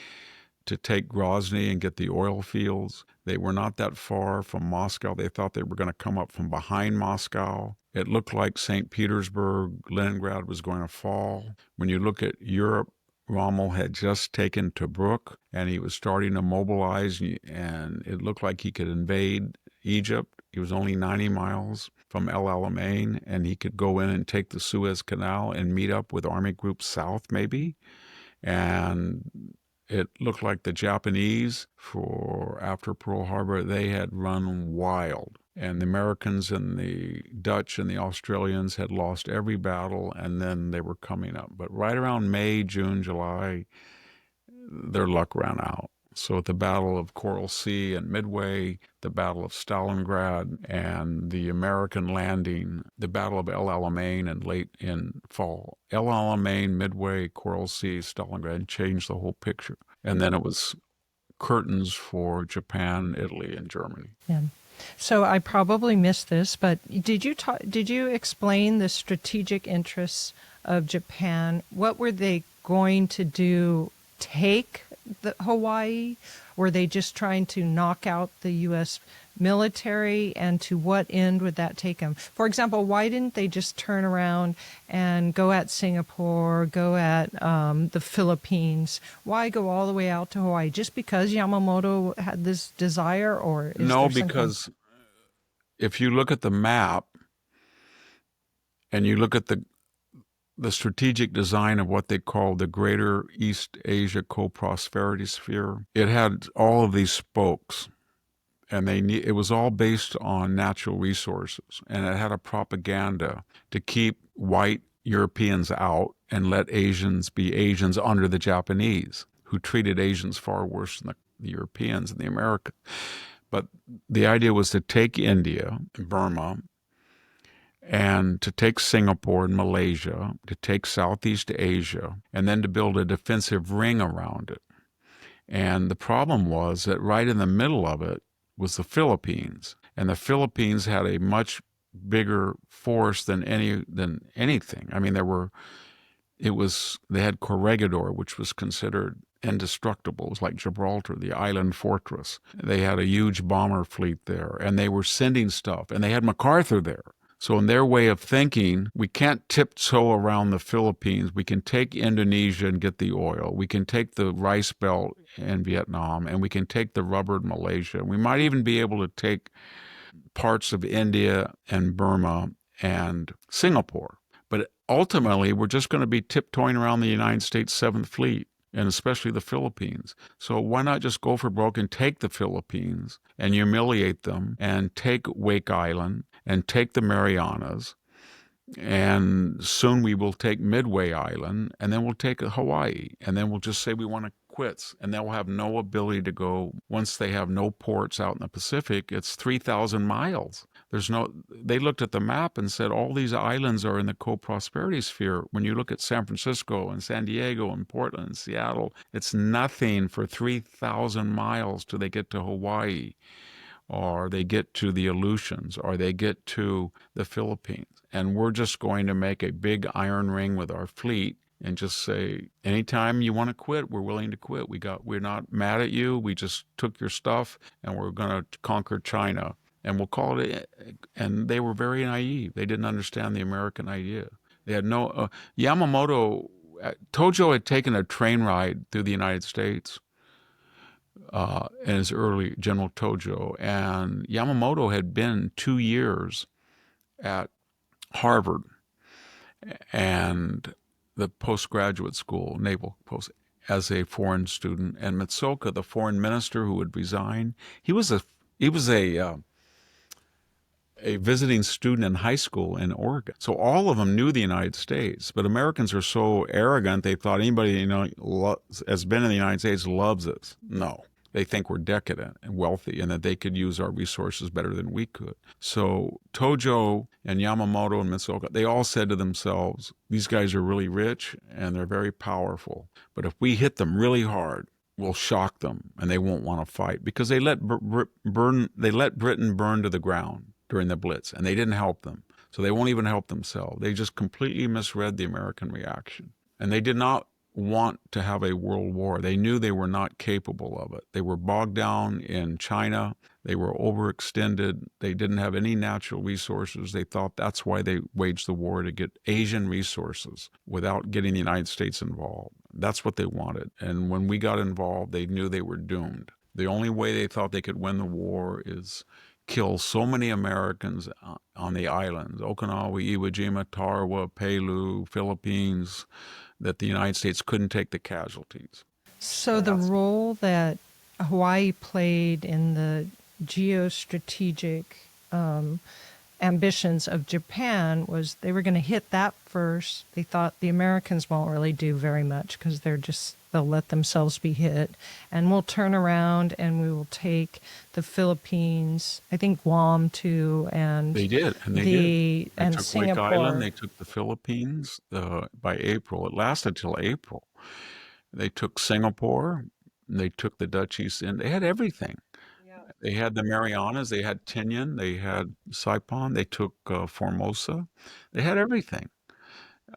to take Grozny and get the oil fields. They were not that far from Moscow. They thought they were going to come up from behind Moscow. It looked like St. Petersburg, Leningrad was going to fall. When you look at Europe, Rommel had just taken Tobruk, and he was starting to mobilize, and it looked like he could invade Egypt. He was only 90 miles from El Alamein, and he could go in and take the Suez Canal and meet up with Army Group South, maybe. And it looked like the Japanese, after Pearl Harbor, they had run wild. And the Americans and the Dutch and the Australians had lost every battle, and then they were coming up. But right around May, June, July, their luck ran out. So at the Battle of Coral Sea and Midway, the Battle of Stalingrad, and the American landing, the Battle of El Alamein and late in fall. El Alamein, Midway, Coral Sea, Stalingrad changed the whole picture. And then it was curtains for Japan, Italy, and Germany. Yeah. So I probably missed this, but did you explain the strategic interests of Japan? What were they going to do? Take Hawaii? Were they just trying to knock out the U.S. military? And to what end would that take them? For example, why didn't they just turn around and go at Singapore, go at the Philippines? Why go all the way out to Hawaii? Just because Yamamoto had this desire, or is no? There because if you look at the map and you look at the strategic design of what they called the Greater East Asia Co-Prosperity Sphere, it had all of these spokes, and it was all based on natural resources, and it had a propaganda to keep white Europeans out and let Asians be Asians under the Japanese, who treated Asians far worse than the Europeans and the Americans. But the idea was to take India, Burma, and to take Singapore and Malaysia, to take Southeast Asia, and then to build a defensive ring around it. And the problem was that right in the middle of it was the Philippines. And the Philippines had a much bigger force than anything. I mean, they had Corregidor, which was considered indestructible. It was like Gibraltar, the island fortress. They had a huge bomber fleet there, and they were sending stuff, and they had MacArthur there. So in their way of thinking, we can't tiptoe around the Philippines. We can take Indonesia and get the oil. We can take the rice belt in Vietnam, and we can take the rubber in Malaysia. We might even be able to take parts of India and Burma and Singapore. But ultimately, we're just going to be tiptoeing around the United States Seventh Fleet, and especially the Philippines. So why not just go for broke and take the Philippines and humiliate them and take Wake Island and take the Marianas, and soon we will take Midway Island, and then we'll take Hawaii, and then we'll just say we want to quit, and they'll have no ability to go. Once they have no ports out in the Pacific, it's 3,000 miles. They looked at the map and said all these islands are in the co-prosperity sphere. When you look at San Francisco and San Diego and Portland and Seattle, it's nothing for 3,000 miles till they get to Hawaii, or they get to the Aleutians, or they get to the Philippines. And we're just going to make a big iron ring with our fleet and just say, anytime you want to quit, we're willing to quit. We're not mad at you. We just took your stuff, and we're going to conquer China. And we'll call it. And they were very naive. They didn't understand the American idea. They had no Yamamoto. Tojo had taken a train ride through the United States in his early, General Tojo, and Yamamoto had been 2 years at Harvard and the postgraduate school, naval post, as a foreign student. And Mitsoka, the foreign minister who would resign, he was a visiting student in high school in Oregon. So all of them knew the United States, but Americans are so arrogant, they thought anybody has been in the United States loves us. No. They think we're decadent and wealthy and that they could use our resources better than we could. So Tojo and Yamamoto and Mitsoka, they all said to themselves, these guys are really rich and they're very powerful. But if we hit them really hard, we'll shock them and they won't want to fight, because they let Britain burn to the ground during the Blitz, and they didn't help them. So they won't even help themselves. They just completely misread the American reaction. And they did not want to have a world war. They knew they were not capable of it. They were bogged down in China. They were overextended. They didn't have any natural resources. They thought that's why they waged the war, to get Asian resources without getting the United States involved. That's what they wanted. And when we got involved, they knew they were doomed. The only way they thought they could win the war is kill so many Americans on the islands, Okinawa, Iwo Jima, Tarawa, Palau, Philippines, that the United States couldn't take the casualties. So the role that Hawaii played in the geostrategic ambitions of Japan was they were going to hit that first. They thought the Americans won't really do very much because they'll let themselves be hit. And we'll turn around and we will take the Philippines, I think Guam too, and they did. They took Singapore. Wake Island, they took the Philippines by April. It lasted till April. They took Singapore, they took the Dutch East Indies. They had everything. They had the Marianas, they had Tinian, they had Saipan, they took Formosa. They had everything.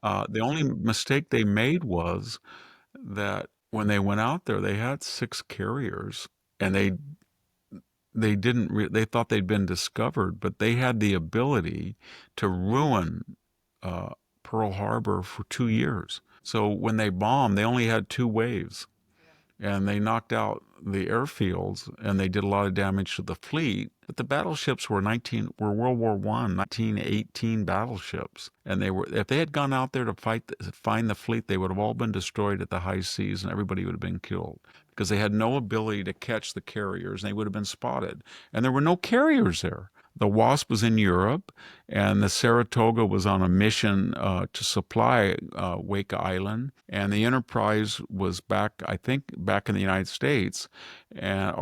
The only mistake they made was that when they went out there, they had 6 carriers, and they thought they'd been discovered, but they had the ability to ruin Pearl Harbor for 2 years. So when they bombed, they only had 2 waves. And they knocked out the airfields, and they did a lot of damage to the fleet. But the battleships were World War I, 1918 battleships. And if they had gone out there to find the fleet, they would have all been destroyed at the high seas, and everybody would have been killed, because they had no ability to catch the carriers, and they would have been spotted. And there were no carriers there. The Wasp was in Europe, and the Saratoga was on a mission to supply Wake Island, and the Enterprise was back in the United States, and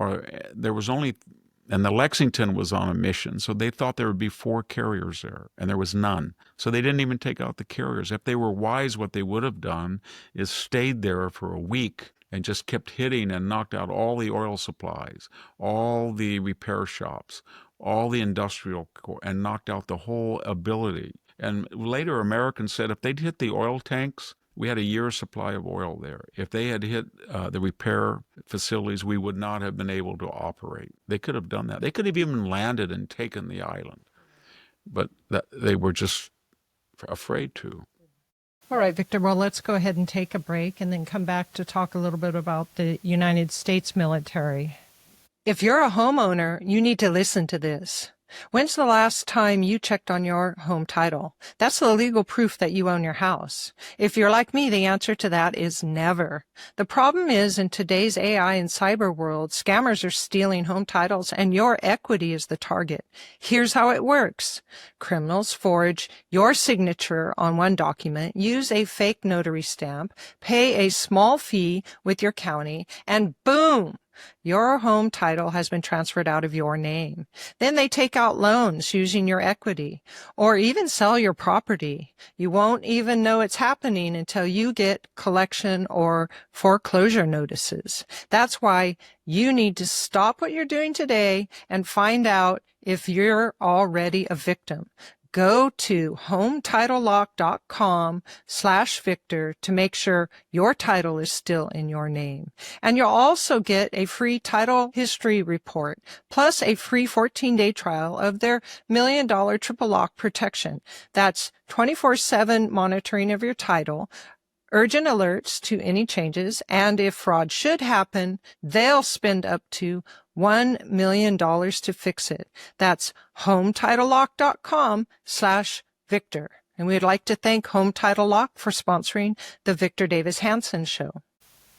the Lexington was on a mission. So they thought there would be 4 carriers there, and there was none. So they didn't even take out the carriers. If they were wise, what they would have done is stayed there for a week and just kept hitting and knocked out all the oil supplies, all the repair shops, all the industrial core, and knocked out the whole ability. And later Americans said if they'd hit the oil tanks, we had a year's supply of oil there. If they had hit the repair facilities, we would not have been able to operate. They could have done that. They could have even landed and taken the island, but they were just afraid to. All right, Victor, well, let's go ahead and take a break and then come back to talk a little bit about the United States military. If you're a homeowner, you need to listen to this. When's the last time you checked on your home title? That's the legal proof that you own your house. If you're like me, the answer to that is never. The problem is, in today's AI and cyber world, scammers are stealing home titles and your equity is the target. Here's how it works. Criminals forge your signature on one document, use a fake notary stamp, pay a small fee with your county, and boom! Your home title has been transferred out of your name. Then they take out loans using your equity or even sell your property. You won't even know it's happening until you get collection or foreclosure notices. That's why you need to stop what you're doing today and find out if you're already a victim. Go to hometitlelock.com/Victor to make sure your title is still in your name. And you'll also get a free title history report, plus a free 14-day trial of their $1 million triple lock protection. That's 24/7 monitoring of your title, urgent alerts to any changes, and if fraud should happen, they'll spend up to $1 million to fix it. That's hometitlelock.com/Victor. And we'd like to thank Home Title Lock for sponsoring the Victor Davis Hanson Show.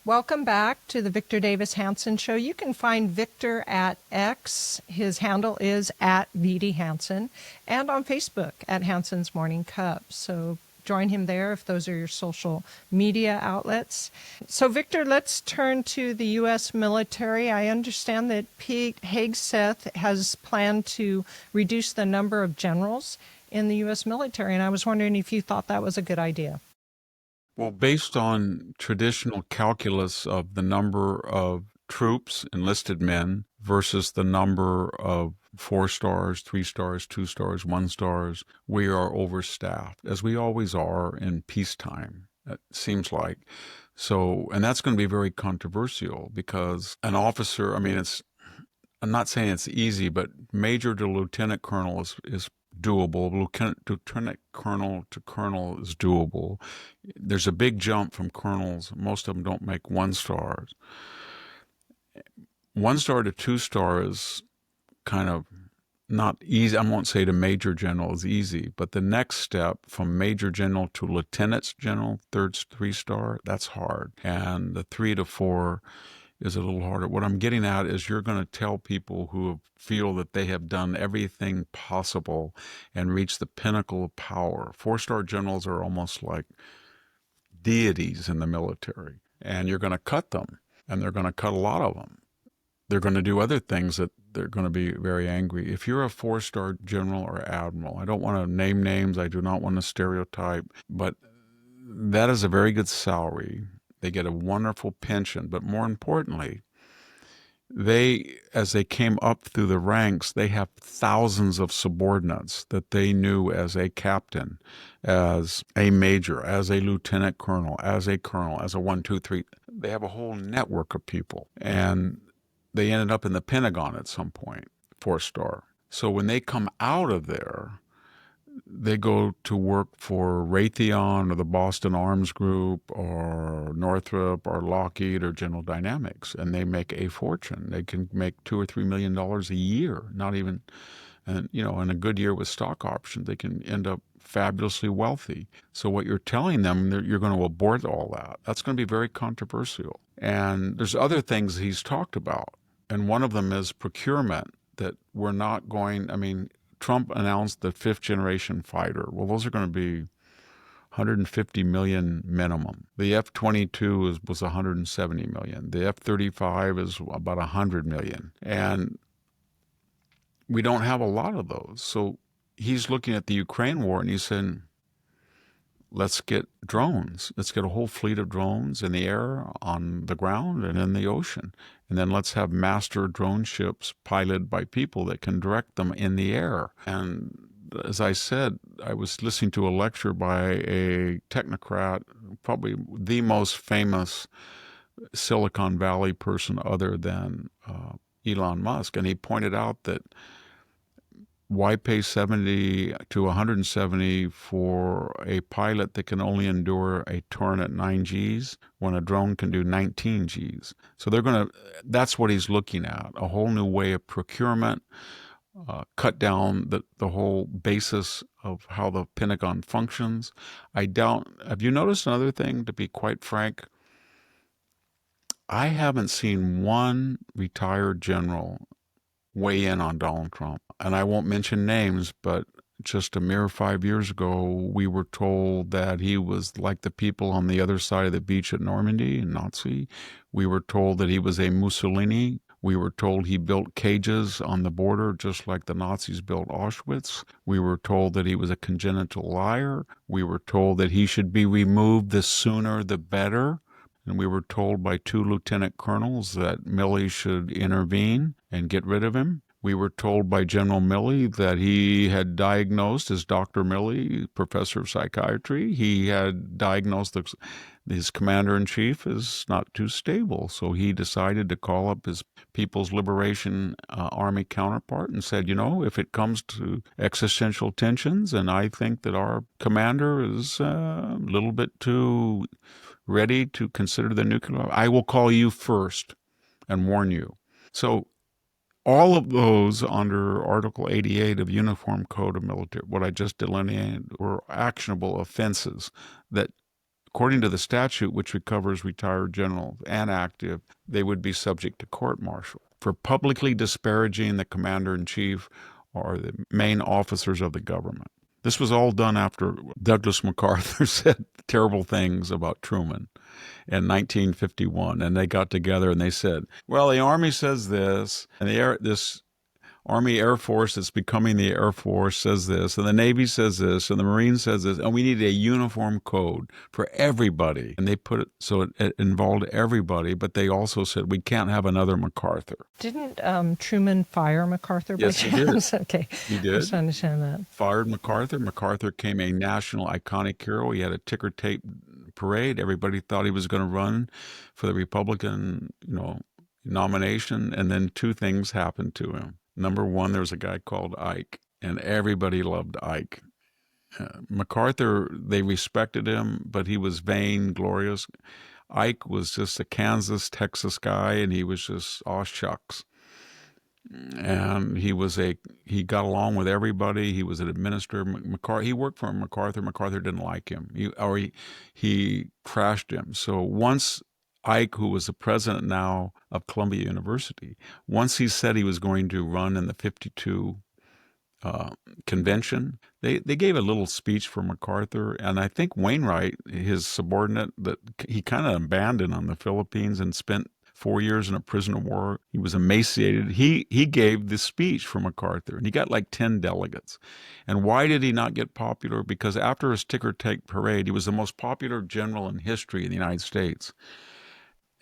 Welcome back to the Victor Davis Hanson Show. You can find Victor at X. His handle is at VD Hanson, and on Facebook at Hanson's Morning Cup. So join him there if those are your social media outlets. So, Victor, let's turn to the U.S. military. I understand that Pete Hegseth has planned to reduce the number of generals in the U.S. military, and I was wondering if you thought that was a good idea. Well, based on traditional calculus of the number of troops, enlisted men, versus the number of 4 stars, 3 stars, 2 stars, 1 stars, we are overstaffed, as we always are in peacetime, it seems like. So, and that's going to be very controversial because an officer, I'm not saying it's easy, but major to lieutenant colonel is doable. Lieutenant colonel to colonel is doable. There's a big jump from colonels. Most of them don't make 1 stars. 1 star to 2 stars kind of not easy. I won't say to major general is easy, but the next step from major general to lieutenant general, 3 star, that's hard. And the 3 to 4 is a little harder. What I'm getting at is you're going to tell people who feel that they have done everything possible and reached the pinnacle of power. 4-star generals are almost like deities in the military, and you're going to cut them, and they're going to cut a lot of them. They're going to do other things that they're going to be very angry. If you're a 4-star general or admiral, I don't want to name names, I do not want to stereotype, but that is a very good salary. They get a wonderful pension, but more importantly, as they came up through the ranks, they have thousands of subordinates that they knew as a captain, as a major, as a lieutenant colonel, as a 1, 2, 3. They have a whole network of people, and they ended up in the Pentagon at some point, 4-star. So when they come out of there, they go to work for Raytheon or the Boston Arms Group or Northrop or Lockheed or General Dynamics, and they make a fortune. They can make $2 or $3 million a year, not even, and in a good year with stock options, they can end up fabulously wealthy. So what you're telling them, you're going to abort all that. That's going to be very controversial. And there's other things he's talked about, and one of them is procurement, that we're not going, Trump announced the 5th-generation fighter. Well, those are going to be 150 million minimum. The F-22 was 170 million. The F-35 is about 100 million. And we don't have a lot of those. So he's looking at the Ukraine war and he's saying, let's get drones. Let's get a whole fleet of drones in the air, on the ground, and in the ocean. And then let's have master drone ships piloted by people that can direct them in the air. And as I said, I was listening to a lecture by a technocrat, probably the most famous Silicon Valley person other than Elon Musk. And he pointed out that why pay 70 to 170 for a pilot that can only endure a turn at 9 Gs when a drone can do 19 Gs? So that's what he's looking at, a whole new way of procurement, cut down the whole basis of how the Pentagon functions. Have you noticed another thing, to be quite frank? I haven't seen one retired general weigh in on Donald Trump. And I won't mention names, but just a mere 5 years ago, we were told that he was like the people on the other side of the beach at Normandy, Nazi. We were told that he was a Mussolini. We were told he built cages on the border just like the Nazis built Auschwitz. We were told that he was a congenital liar. We were told that he should be removed the sooner the better. And we were told by 2 lieutenant colonels that Milley should intervene and get rid of him. We were told by General Milley that he had diagnosed, as Dr. Milley, professor of psychiatry, he had diagnosed his commander-in-chief as not too stable. So he decided to call up his People's Liberation Army counterpart and said, if it comes to existential tensions, and I think that our commander is a little bit too ready to consider the nuclear, I will call you first and warn you. So all of those under Article 88 of Uniform Code of Military, what I just delineated, were actionable offenses that, according to the statute, which recovers retired generals and active, they would be subject to court-martial for publicly disparaging the commander-in-chief or the main officers of the government. This was all done after Douglas MacArthur said terrible things about Truman in 1951. And they got together and they said, well, the Army says this, and this Army Air Force that's becoming the Air Force says this, and the Navy says this, and the Marines says this, and we need a uniform code for everybody. And they put it so it involved everybody, but they also said we can't have another MacArthur. Didn't Truman fire MacArthur by chance? Yes, he did. Okay. He did. I just understand that. Fired MacArthur. MacArthur became a national iconic hero. He had a ticker tape parade. Everybody thought he was going to run for the Republican, nomination. And then 2 things happened to him. Number one, there was a guy called Ike, and everybody loved Ike. MacArthur, they respected him, but he was vainglorious. Ike was just a Kansas, Texas guy, and he was just, aw shucks. And he got along with everybody. He was an administrator. He worked for MacArthur. MacArthur didn't like him. He trashed him. So once Ike, who was the president now of Columbia University, once he said he was going to run in the 52 convention, they gave a little speech for MacArthur. And I think Wainwright, his subordinate, that he kind of abandoned on the Philippines and spent 4 years in a prison of war. He was emaciated. He gave this speech for MacArthur, and he got like 10 delegates. And why did he not get popular? Because after his ticker tape parade, he was the most popular general in history in the United States.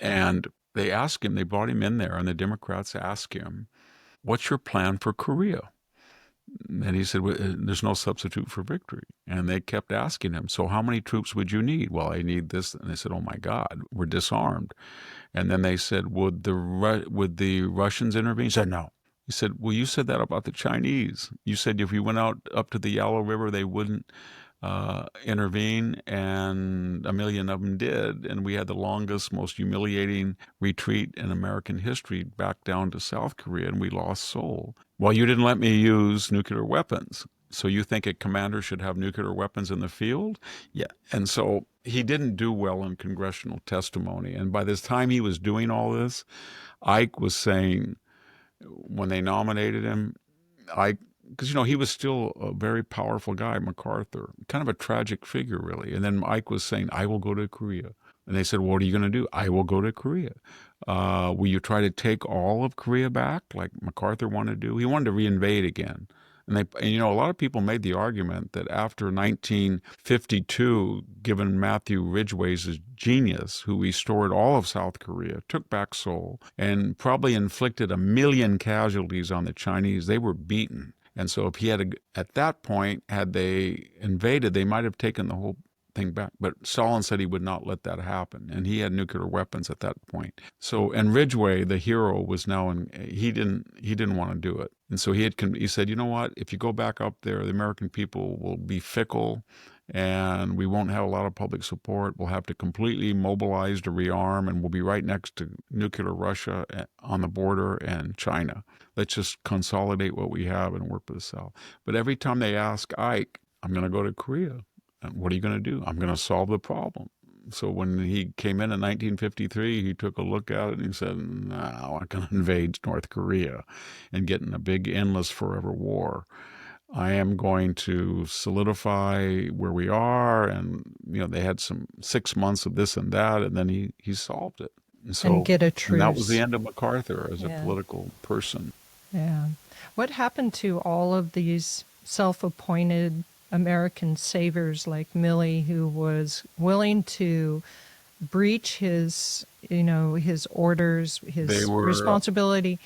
And they brought him in there, and the Democrats asked him, what's your plan for Korea? And he said, well, there's no substitute for victory. And they kept asking him, so how many troops would you need? Well, I need this. And they said, oh my God, we're disarmed. And then they said, would the Russians intervene? He said, no. He said, well, you said that about the Chinese. You said if you went out up to the Yellow River, they wouldn't intervene, and a million of them did, and we had the longest, most humiliating retreat in American history back down to South Korea, and we lost Seoul. Well, you didn't let me use nuclear weapons, so you think a commander should have nuclear weapons in the field? Yeah. And so he didn't do well in congressional testimony, and by this time he was doing all this, Ike was saying, when they nominated him, because, he was still a very powerful guy, MacArthur, kind of a tragic figure, really. And then Ike was saying, I will go to Korea. And they said, well, what are you going to do? I will go to Korea. Will you try to take all of Korea back like MacArthur wanted to do? He wanted to reinvade again. And a lot of people made the argument that after 1952, given Matthew Ridgway's genius, who restored all of South Korea, took back Seoul, and probably inflicted 1 million casualties on the Chinese, they were beaten. And so if he had, at that point, had they invaded, they might have taken the whole thing back. But Stalin said he would not let that happen, and he had nuclear weapons at that point. So, and Ridgway, the hero, was now he didn't want to do it, and so he said, you know what? If you go back up there, the American people will be fickle, and we won't have a lot of public support. We'll have to completely mobilize to rearm, and we'll be right next to nuclear Russia on the border and China. Let's just consolidate what we have and work with the South. But every time they ask Ike, I'm going to go to Korea. And what are you going to do? I'm going to solve the problem. So when he came in 1953, he took a look at it and he said, no, I'm going to invade North Korea and get in a big, endless, forever war. I am going to solidify where we are. And, they had some 6 months of this and that, and then he solved it. And get a truce. And that was the end of MacArthur as a political person. Yeah. What happened to all of these self-appointed American saviors like Milley, who was willing to breach his orders, his responsibility?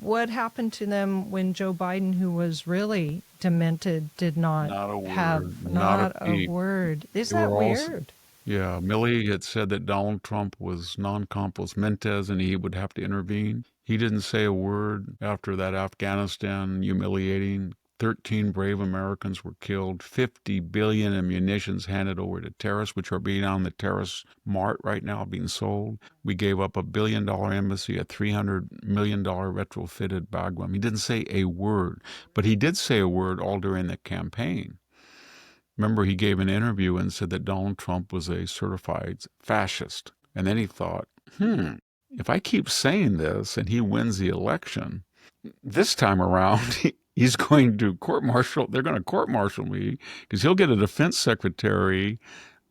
What happened to them when Joe Biden, who was really demented, did not have a word? Isn't that weird? Yeah, Milley had said that Donald Trump was non compos mentis and he would have to intervene. He didn't say a word after that Afghanistan humiliating. 13 brave Americans were killed, 50 billion in munitions handed over to terrorists, which are being on the terrorist mart right now, being sold. We gave up $1 billion embassy, a $300 million retrofitted Bagram. He didn't say a word, but he did say a word all during the campaign. Remember, he gave an interview and said that Donald Trump was a certified fascist. And then he thought, if I keep saying this and he wins the election, this time around, he's going to court-martial. They're going to court-martial me because he'll get a defense secretary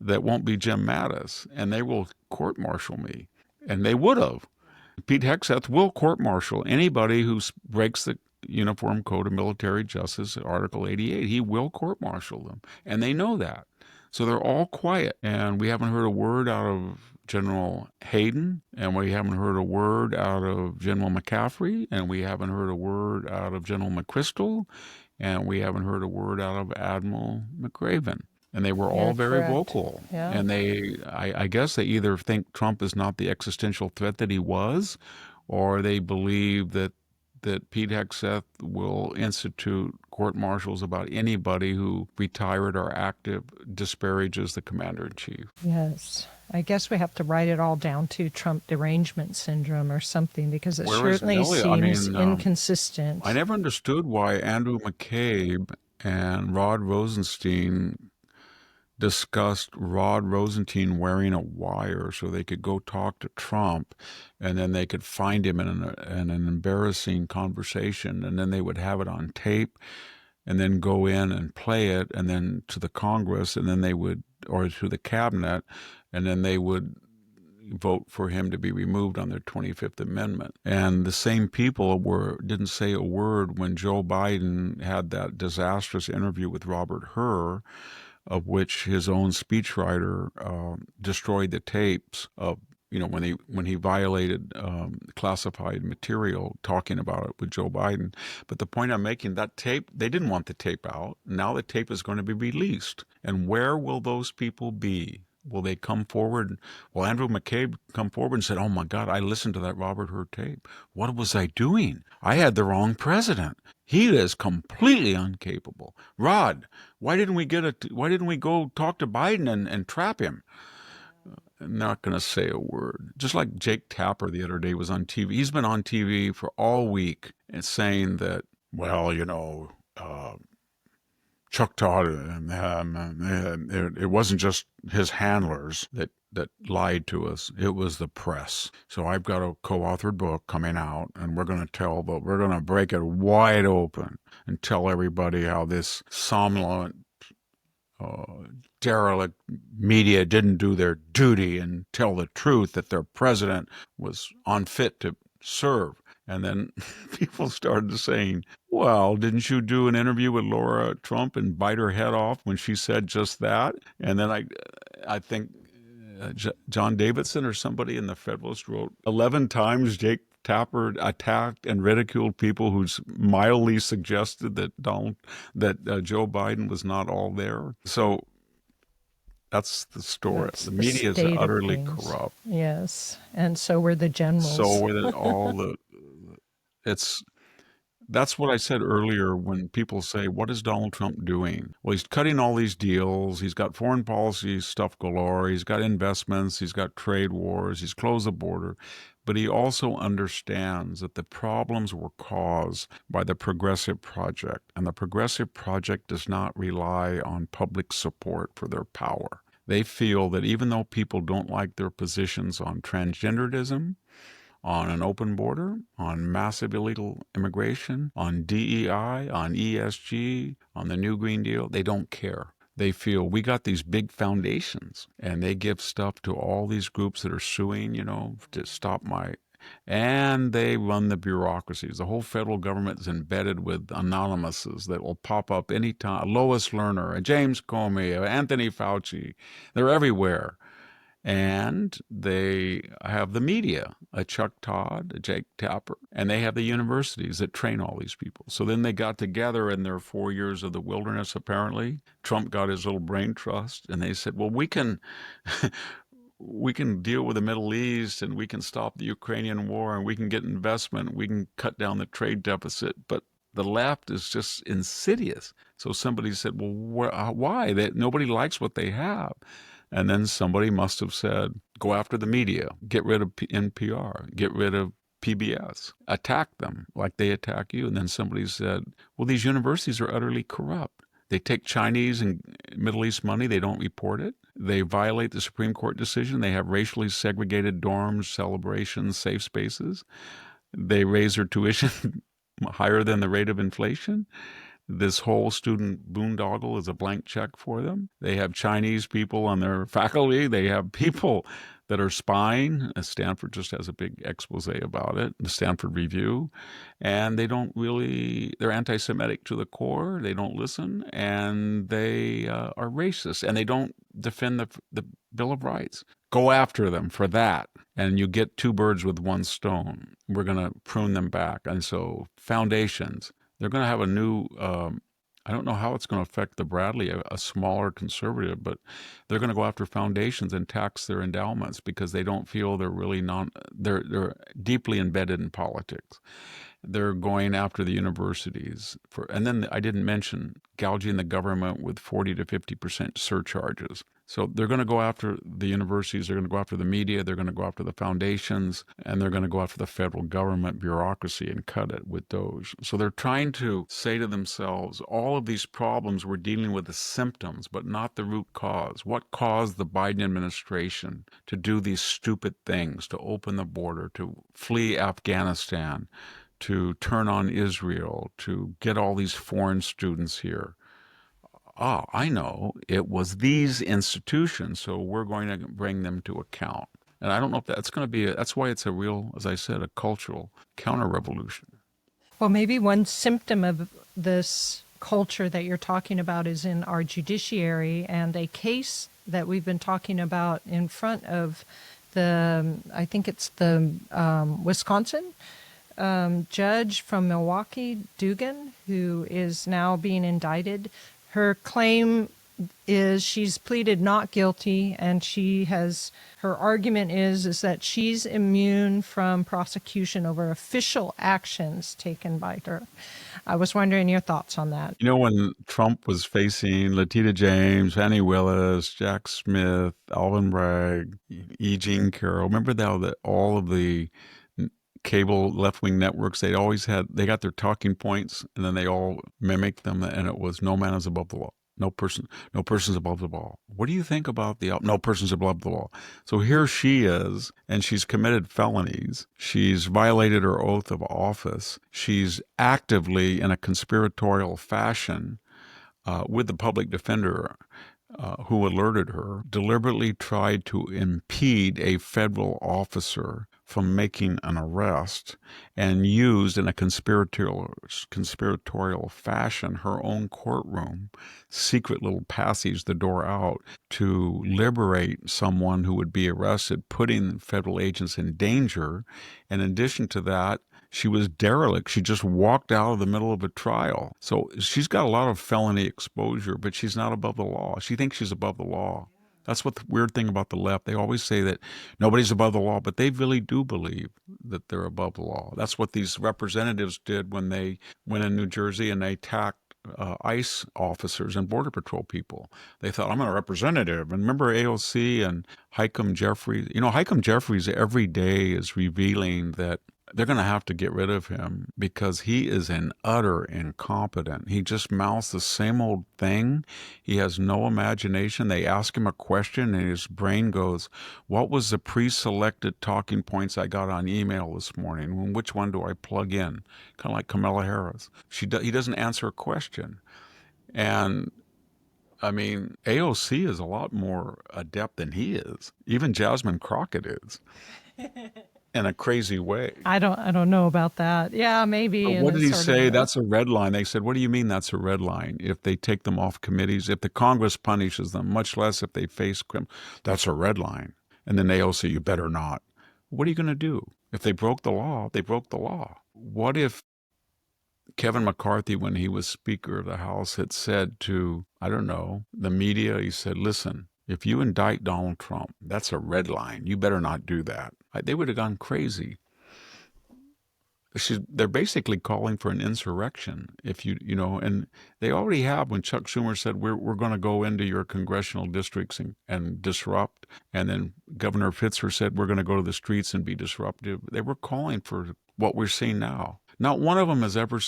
that won't be Jim Mattis, and they will court-martial me. And they would have. Pete Hegseth will court-martial anybody who breaks the Uniform Code of Military Justice, Article 88. He will court-martial them, and they know that. So they're all quiet, and we haven't heard a word out of General Hayden, and we haven't heard a word out of General McCaffrey, and we haven't heard a word out of General McChrystal, and we haven't heard a word out of Admiral McRaven. And they were all very vocal. Yeah. And I guess they either think Trump is not the existential threat that he was, or they believe that Pete Hegseth will institute court-martials about anybody who, retired or active, disparages the commander-in-chief. Yes. I guess we have to write it all down to Trump derangement syndrome or something, because it certainly seems inconsistent. I never understood why Andrew McCabe and Rod Rosenstein discussed Rod Rosenstein wearing a wire so they could go talk to Trump, and then they could find him in an embarrassing conversation, and then they would have it on tape and then go in and play it, and then to the Congress, and then they would, or to the cabinet, and then they would vote for him to be removed on their 25th Amendment. And the same people didn't say a word when Joe Biden had that disastrous interview with Robert Hur, of which his own speechwriter destroyed the tapes of, when he violated classified material, talking about it with Joe Biden. But the point I'm making, that tape, they didn't want the tape out. Now the tape is going to be released. And where will those people be? Will they come forward? Will Andrew McCabe come forward and said, oh my God, I listened to that Robert Hur tape. What was I doing? I had the wrong president. He is completely incapable. Rod, why didn't we go talk to Biden and trap him? I'm not going to say a word. Just like Jake Tapper the other day was on TV. He's been on TV for all week and saying that, Chuck Todd, it wasn't just his handlers that lied to us. It was the press. So I've got a co-authored book coming out, and we're going to break it wide open and tell everybody how this somnolent, derelict media didn't do their duty and tell the truth that their president was unfit to serve. And then people started saying, well, didn't you do an interview with Laura Trump and bite her head off when she said just that? And then I think John Davidson or somebody in the Federalist wrote 11 times Jake Tapper attacked and ridiculed people who mildly suggested that Joe Biden was not all there. So that's the story. That's the the media is state of utterly things. corrupt. Yes, and so were the generals. So with that's what I said earlier when people say, what is Donald Trump doing? Well, he's cutting all these deals. He's got foreign policy stuff galore. He's got investments. He's got trade wars. He's closed the border. But he also understands that the problems were caused by the Progressive Project. And the Progressive Project does not rely on public support for their power. They feel that even though people don't like their positions on transgenderism, on an open border, on massive illegal immigration, on DEI, on ESG, on the New Green Deal, they don't care. They feel we got these big foundations, and they give stuff to all these groups that are suing, to stop and they run the bureaucracies. The whole federal government is embedded with anonymouses that will pop up anytime. Lois Lerner, James Comey, Anthony Fauci, they're everywhere. And they have the media, a Chuck Todd, a Jake Tapper, and they have the universities that train all these people. So then they got together in their 4 years of the wilderness, apparently. Trump got his little brain trust, and they said, well, we can deal with the Middle East, and we can stop the Ukrainian war, and we can get investment, we can cut down the trade deficit. But the left is just insidious. So somebody said, well, why? Nobody likes what they have. And then somebody must have said, go after the media, get rid of NPR, get rid of PBS, attack them like they attack you. And then somebody said, well, these universities are utterly corrupt. They take Chinese and Middle East money. They don't report it. They violate the Supreme Court decision. They have racially segregated dorms, celebrations, safe spaces. They raise their tuition higher than the rate of inflation. This whole student boondoggle is a blank check for them. They have Chinese people on their faculty. They have people that are spying. Stanford just has a big expose about it, the Stanford Review. And they're anti-Semitic to the core. They don't listen, and they are racist, and they don't defend the Bill of Rights. Go after them for that, and you get two birds with one stone. We're going to prune them back. And so foundations, they're going to have a new, I don't know how it's going to affect the Bradley, a smaller conservative, but they're going to go after foundations and tax their endowments because they don't feel they're really they're deeply embedded in politics. They're going after the universities and then I didn't mention gouging the government with 40 to 50% surcharges. So they're going to go after the universities, they're going to go after the media, they're going to go after the foundations, and they're going to go after the federal government bureaucracy and cut it with those. So they're trying to say to themselves, all of these problems, we're dealing with the symptoms, but not the root cause. What caused the Biden administration to do these stupid things, to open the border, to flee Afghanistan, to turn on Israel, to get all these foreign students here? I know, it was these institutions, so we're going to bring them to account. And I don't know if that's going to be, that's why it's a real, as I said, a cultural counter-revolution. Well, maybe one symptom of this culture that you're talking about is in our judiciary, and a case that we've been talking about in front of I think it's the Wisconsin judge from Milwaukee, Dugan, who is now being indicted. Her claim is she's pleaded not guilty, and her argument is that she's immune from prosecution over official actions taken by her. I was wondering your thoughts on that. When Trump was facing Letitia James, Fannie Willis, Jack Smith, Alvin Bragg, E. Jean Carroll, remember that all of the cable left-wing networks, they got their talking points, and then they all mimicked them, and it was no man is above the law. No person's above the law. What do you think about no person's above the law? So here she is, and she's committed felonies. She's violated her oath of office. She's actively, in a conspiratorial fashion, with the public defender, who alerted her, deliberately tried to impede a federal officer from making an arrest and used in a conspiratorial fashion her own courtroom, secret little passage, the door out, to liberate someone who would be arrested, putting federal agents in danger. In addition to that, she was derelict. She just walked out of the middle of a trial. So she's got a lot of felony exposure, but she's not above the law. She thinks she's above the law. That's what the weird thing about the left. They always say that nobody's above the law, but they really do believe that they're above the law. That's what these representatives did when they went in New Jersey and they attacked ICE officers and Border Patrol people. They thought, I'm a representative. And remember AOC and Hikem Jeffries? Hikem Jeffries every day is revealing that they're going to have to get rid of him because he is an utter incompetent. He just mouths the same old thing. He has no imagination. They ask him a question and his brain goes, what was the pre-selected talking points I got on email this morning? Which one do I plug in? Kind of like Kamala Harris. He doesn't answer a question. And I mean, AOC is a lot more adept than he is. Even Jasmine Crockett is. In a crazy way. I don't know about that. Yeah, maybe. But what did he say? That's a red line. They said, what do you mean that's a red line? If they take them off committees, if the Congress punishes them, much less if they face criminal, that's a red line. And then they'll say, you better not. What are you going to do? If they broke the law, they broke the law. What if Kevin McCarthy, when he was Speaker of the House, had said to, I don't know, the media, he said, listen, if you indict Donald Trump, that's a red line. You better not do that. They would have gone crazy. They're basically calling for an insurrection. And they already have when Chuck Schumer said, we're going to go into your congressional districts and disrupt. And then Governor Fitzer said, we're going to go to the streets and be disruptive. They were calling for what we're seeing now. Not one of them has ever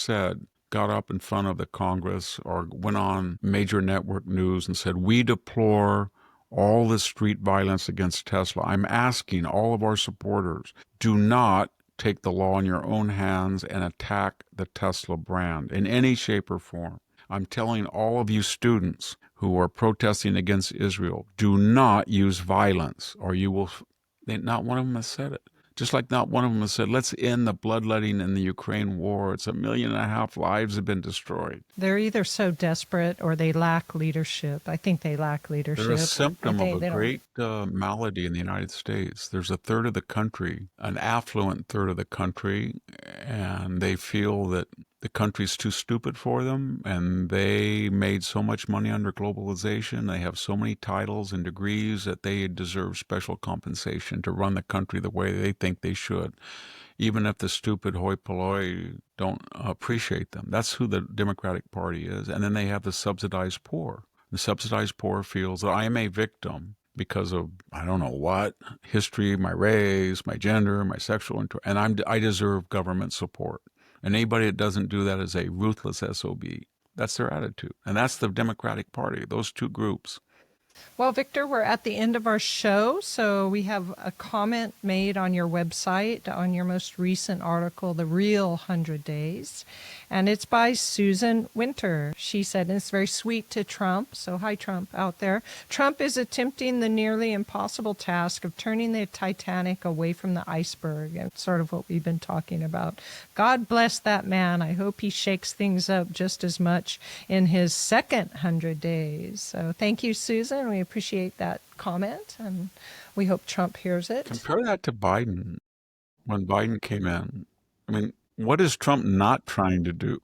got up in front of the Congress or went on major network news and said, we deplore all the street violence against Tesla. I'm asking all of our supporters, do not take the law in your own hands and attack the Tesla brand in any shape or form. I'm telling all of you students who are protesting against Israel, do not use violence or you will... Not one of them has said it. Just like not one of them has said, let's end the bloodletting in the Ukraine war. It's 1.5 million lives have been destroyed. They're either so desperate or they lack leadership. I think they lack leadership. They're a symptom of a great malady in the United States. There's a third of the country, an affluent third of the country, and they feel that the country's too stupid for them, and they made so much money under globalization. They have so many titles and degrees that they deserve special compensation to run the country the way they think they should, even if the stupid hoi polloi don't appreciate them. That's who the Democratic Party is. And then they have the subsidized poor. The subsidized poor feels that I am a victim because of, I don't know what, history, my race, my gender, my sexual interest, and I deserve government support. And anybody that doesn't do that is a ruthless SOB. That's their attitude. And that's the Democratic Party, those two groups. Well, Victor, we're at the end of our show, so we have a comment made on your website on your most recent article, The Real 100 Days, and it's by Susan Winter. She said, and it's very sweet to Trump, so hi Trump out there. Trump is attempting the nearly impossible task of turning the Titanic away from the iceberg, and sort of what we've been talking about. God bless that man. I hope he shakes things up just as much in his second 100 days. So thank you, Susan. We appreciate that comment, and we hope Trump hears it. Compare that to Biden. When Biden came in, I mean, what is Trump not trying to do?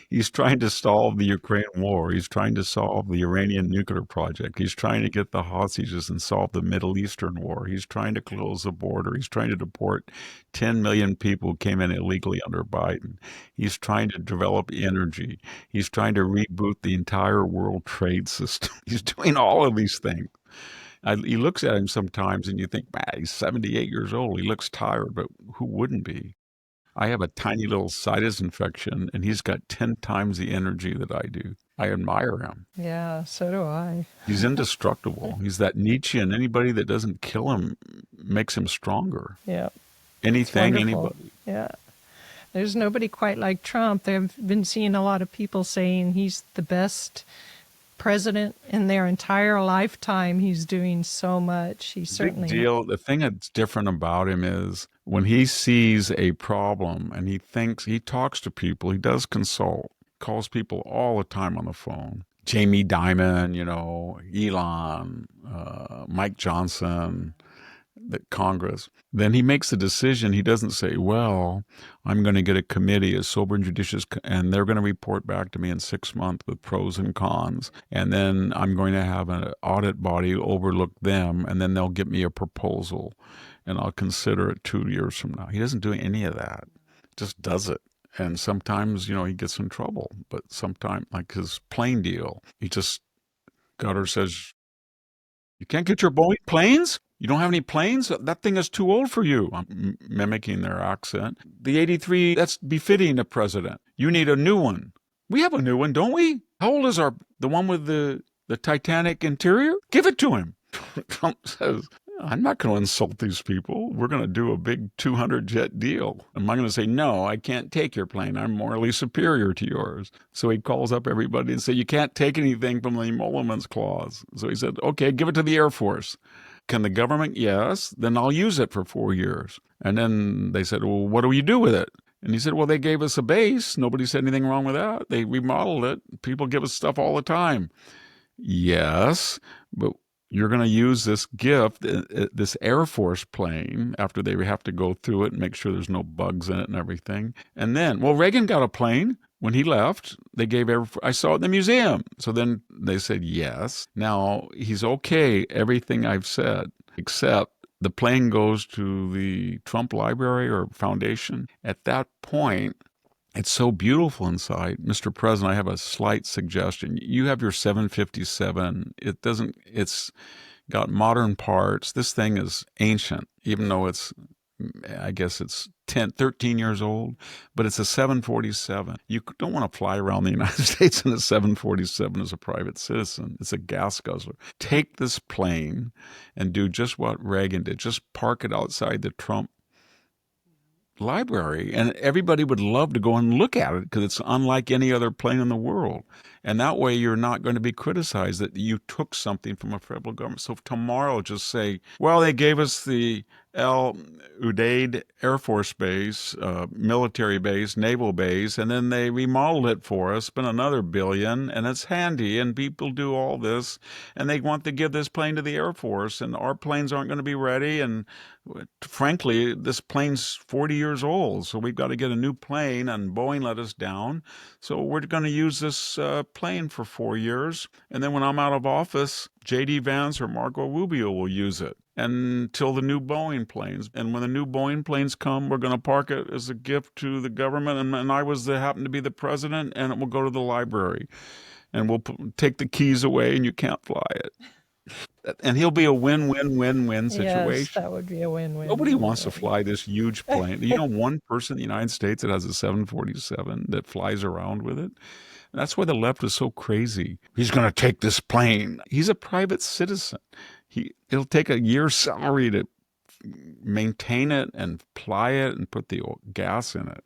He's trying to solve the Ukraine war. He's trying to solve the Iranian nuclear project. He's trying to get the hostages and solve the Middle Eastern war. He's trying to close the border. He's trying to deport 10 million people who came in illegally under Biden. He's trying to develop energy. He's trying to reboot the entire world trade system. He's doing all of these things. He looks at him sometimes and you think, man, he's 78 years old. He looks tired, but who wouldn't be? I have a tiny little sinus infection, and he's got 10 times the energy that I do. I admire him. Yeah, so do I. He's indestructible. He's that Nietzschean. Anybody that doesn't kill him makes him stronger. Yeah. Anything, anybody. Yeah. There's nobody quite like Trump. They've been seeing a lot of people saying he's the best president in their entire lifetime. He's doing so much. He certainly. Big deal. The thing that's different about him is when he sees a problem and he talks to people, he does consult, calls people all the time on the phone. Jamie Dimon, Elon, Mike Johnson, the Congress. Then he makes a decision. He doesn't say, well, I'm going to get a committee, a sober and judicious, and they're going to report back to me in 6 months with pros and cons. And then I'm going to have an audit body overlook them, and then they'll give me a proposal, and I'll consider it 2 years from now. He doesn't do any of that. Just does it. And sometimes, he gets in trouble. But sometimes, like his plane deal, Qatar says, you can't get your Boeing planes? You don't have any planes? That thing is too old for you. I'm mimicking their accent. The 83, that's befitting a president. You need a new one. We have a new one, don't we? How old is the one with the Titanic interior? Give it to him. Trump says, I'm not going to insult these people. We're going to do a big 200-jet deal. Am I going to say, no, I can't take your plane. I'm morally superior to yours. So he calls up everybody and says, you can't take anything from the emoluments clause. So he said, okay, give it to the Air Force. Can the government? Yes. Then I'll use it for 4 years. And then they said, well, what do we do with it? And he said, well, they gave us a base. Nobody said anything wrong with that. They remodeled it. People give us stuff all the time. Yes, but you're going to use this gift, this Air Force plane, after they have to go through it and make sure there's no bugs in it and everything. And then, well, Reagan got a plane. When he left, they gave I saw it in the museum. So then they said yes. Now, he's okay, everything I've said, except the plane goes to the Trump Library or Foundation. At that point, it's so beautiful inside. Mr. President, I have a slight suggestion. You have your 757. It's got modern parts. This thing is ancient, even though I guess it's 13 years old, but it's a 747. You don't want to fly around the United States in a 747 as a private citizen. It's a gas guzzler. Take this plane and do just what Reagan did. Just park it outside the Trump Library, and everybody would love to go and look at it because it's unlike any other plane in the world. And that way you're not going to be criticized that you took something from a federal government. So tomorrow just say, well, they gave us the El Udeid Air Force Base, military base, naval base, and then they remodeled it for us, spent another $1 billion, and it's handy, and people do all this, and they want to give this plane to the Air Force, and our planes aren't going to be ready, and frankly, this plane's 40 years old, so we've got to get a new plane, and Boeing let us down, so we're going to use this plane for 4 years, and then when I'm out of office, J.D. Vance or Marco Rubio will use it until the new Boeing planes. And when the new Boeing planes come, we're going to park it as a gift to the government. And I happen to be the president, and it will go to the library. And we'll take the keys away, and you can't fly it. And he'll be a win-win-win-win situation. Yes, that would be a win-win. Nobody wants to fly this huge plane. One person in the United States that has a 747 that flies around with it. That's why the left is so crazy. He's going to take this plane. He's a private citizen. It'll take a year's salary to maintain it and fly it and put the gas in it.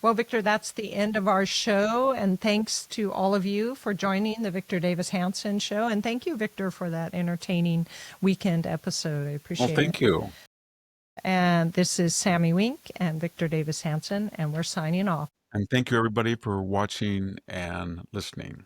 Well, Victor, that's the end of our show. And thanks to all of you for joining the Victor Davis Hanson show. And thank you, Victor, for that entertaining weekend episode. I appreciate it. Well, thank you. And this is Sami Winc and Victor Davis Hanson, and we're signing off. And thank you, everybody, for watching and listening.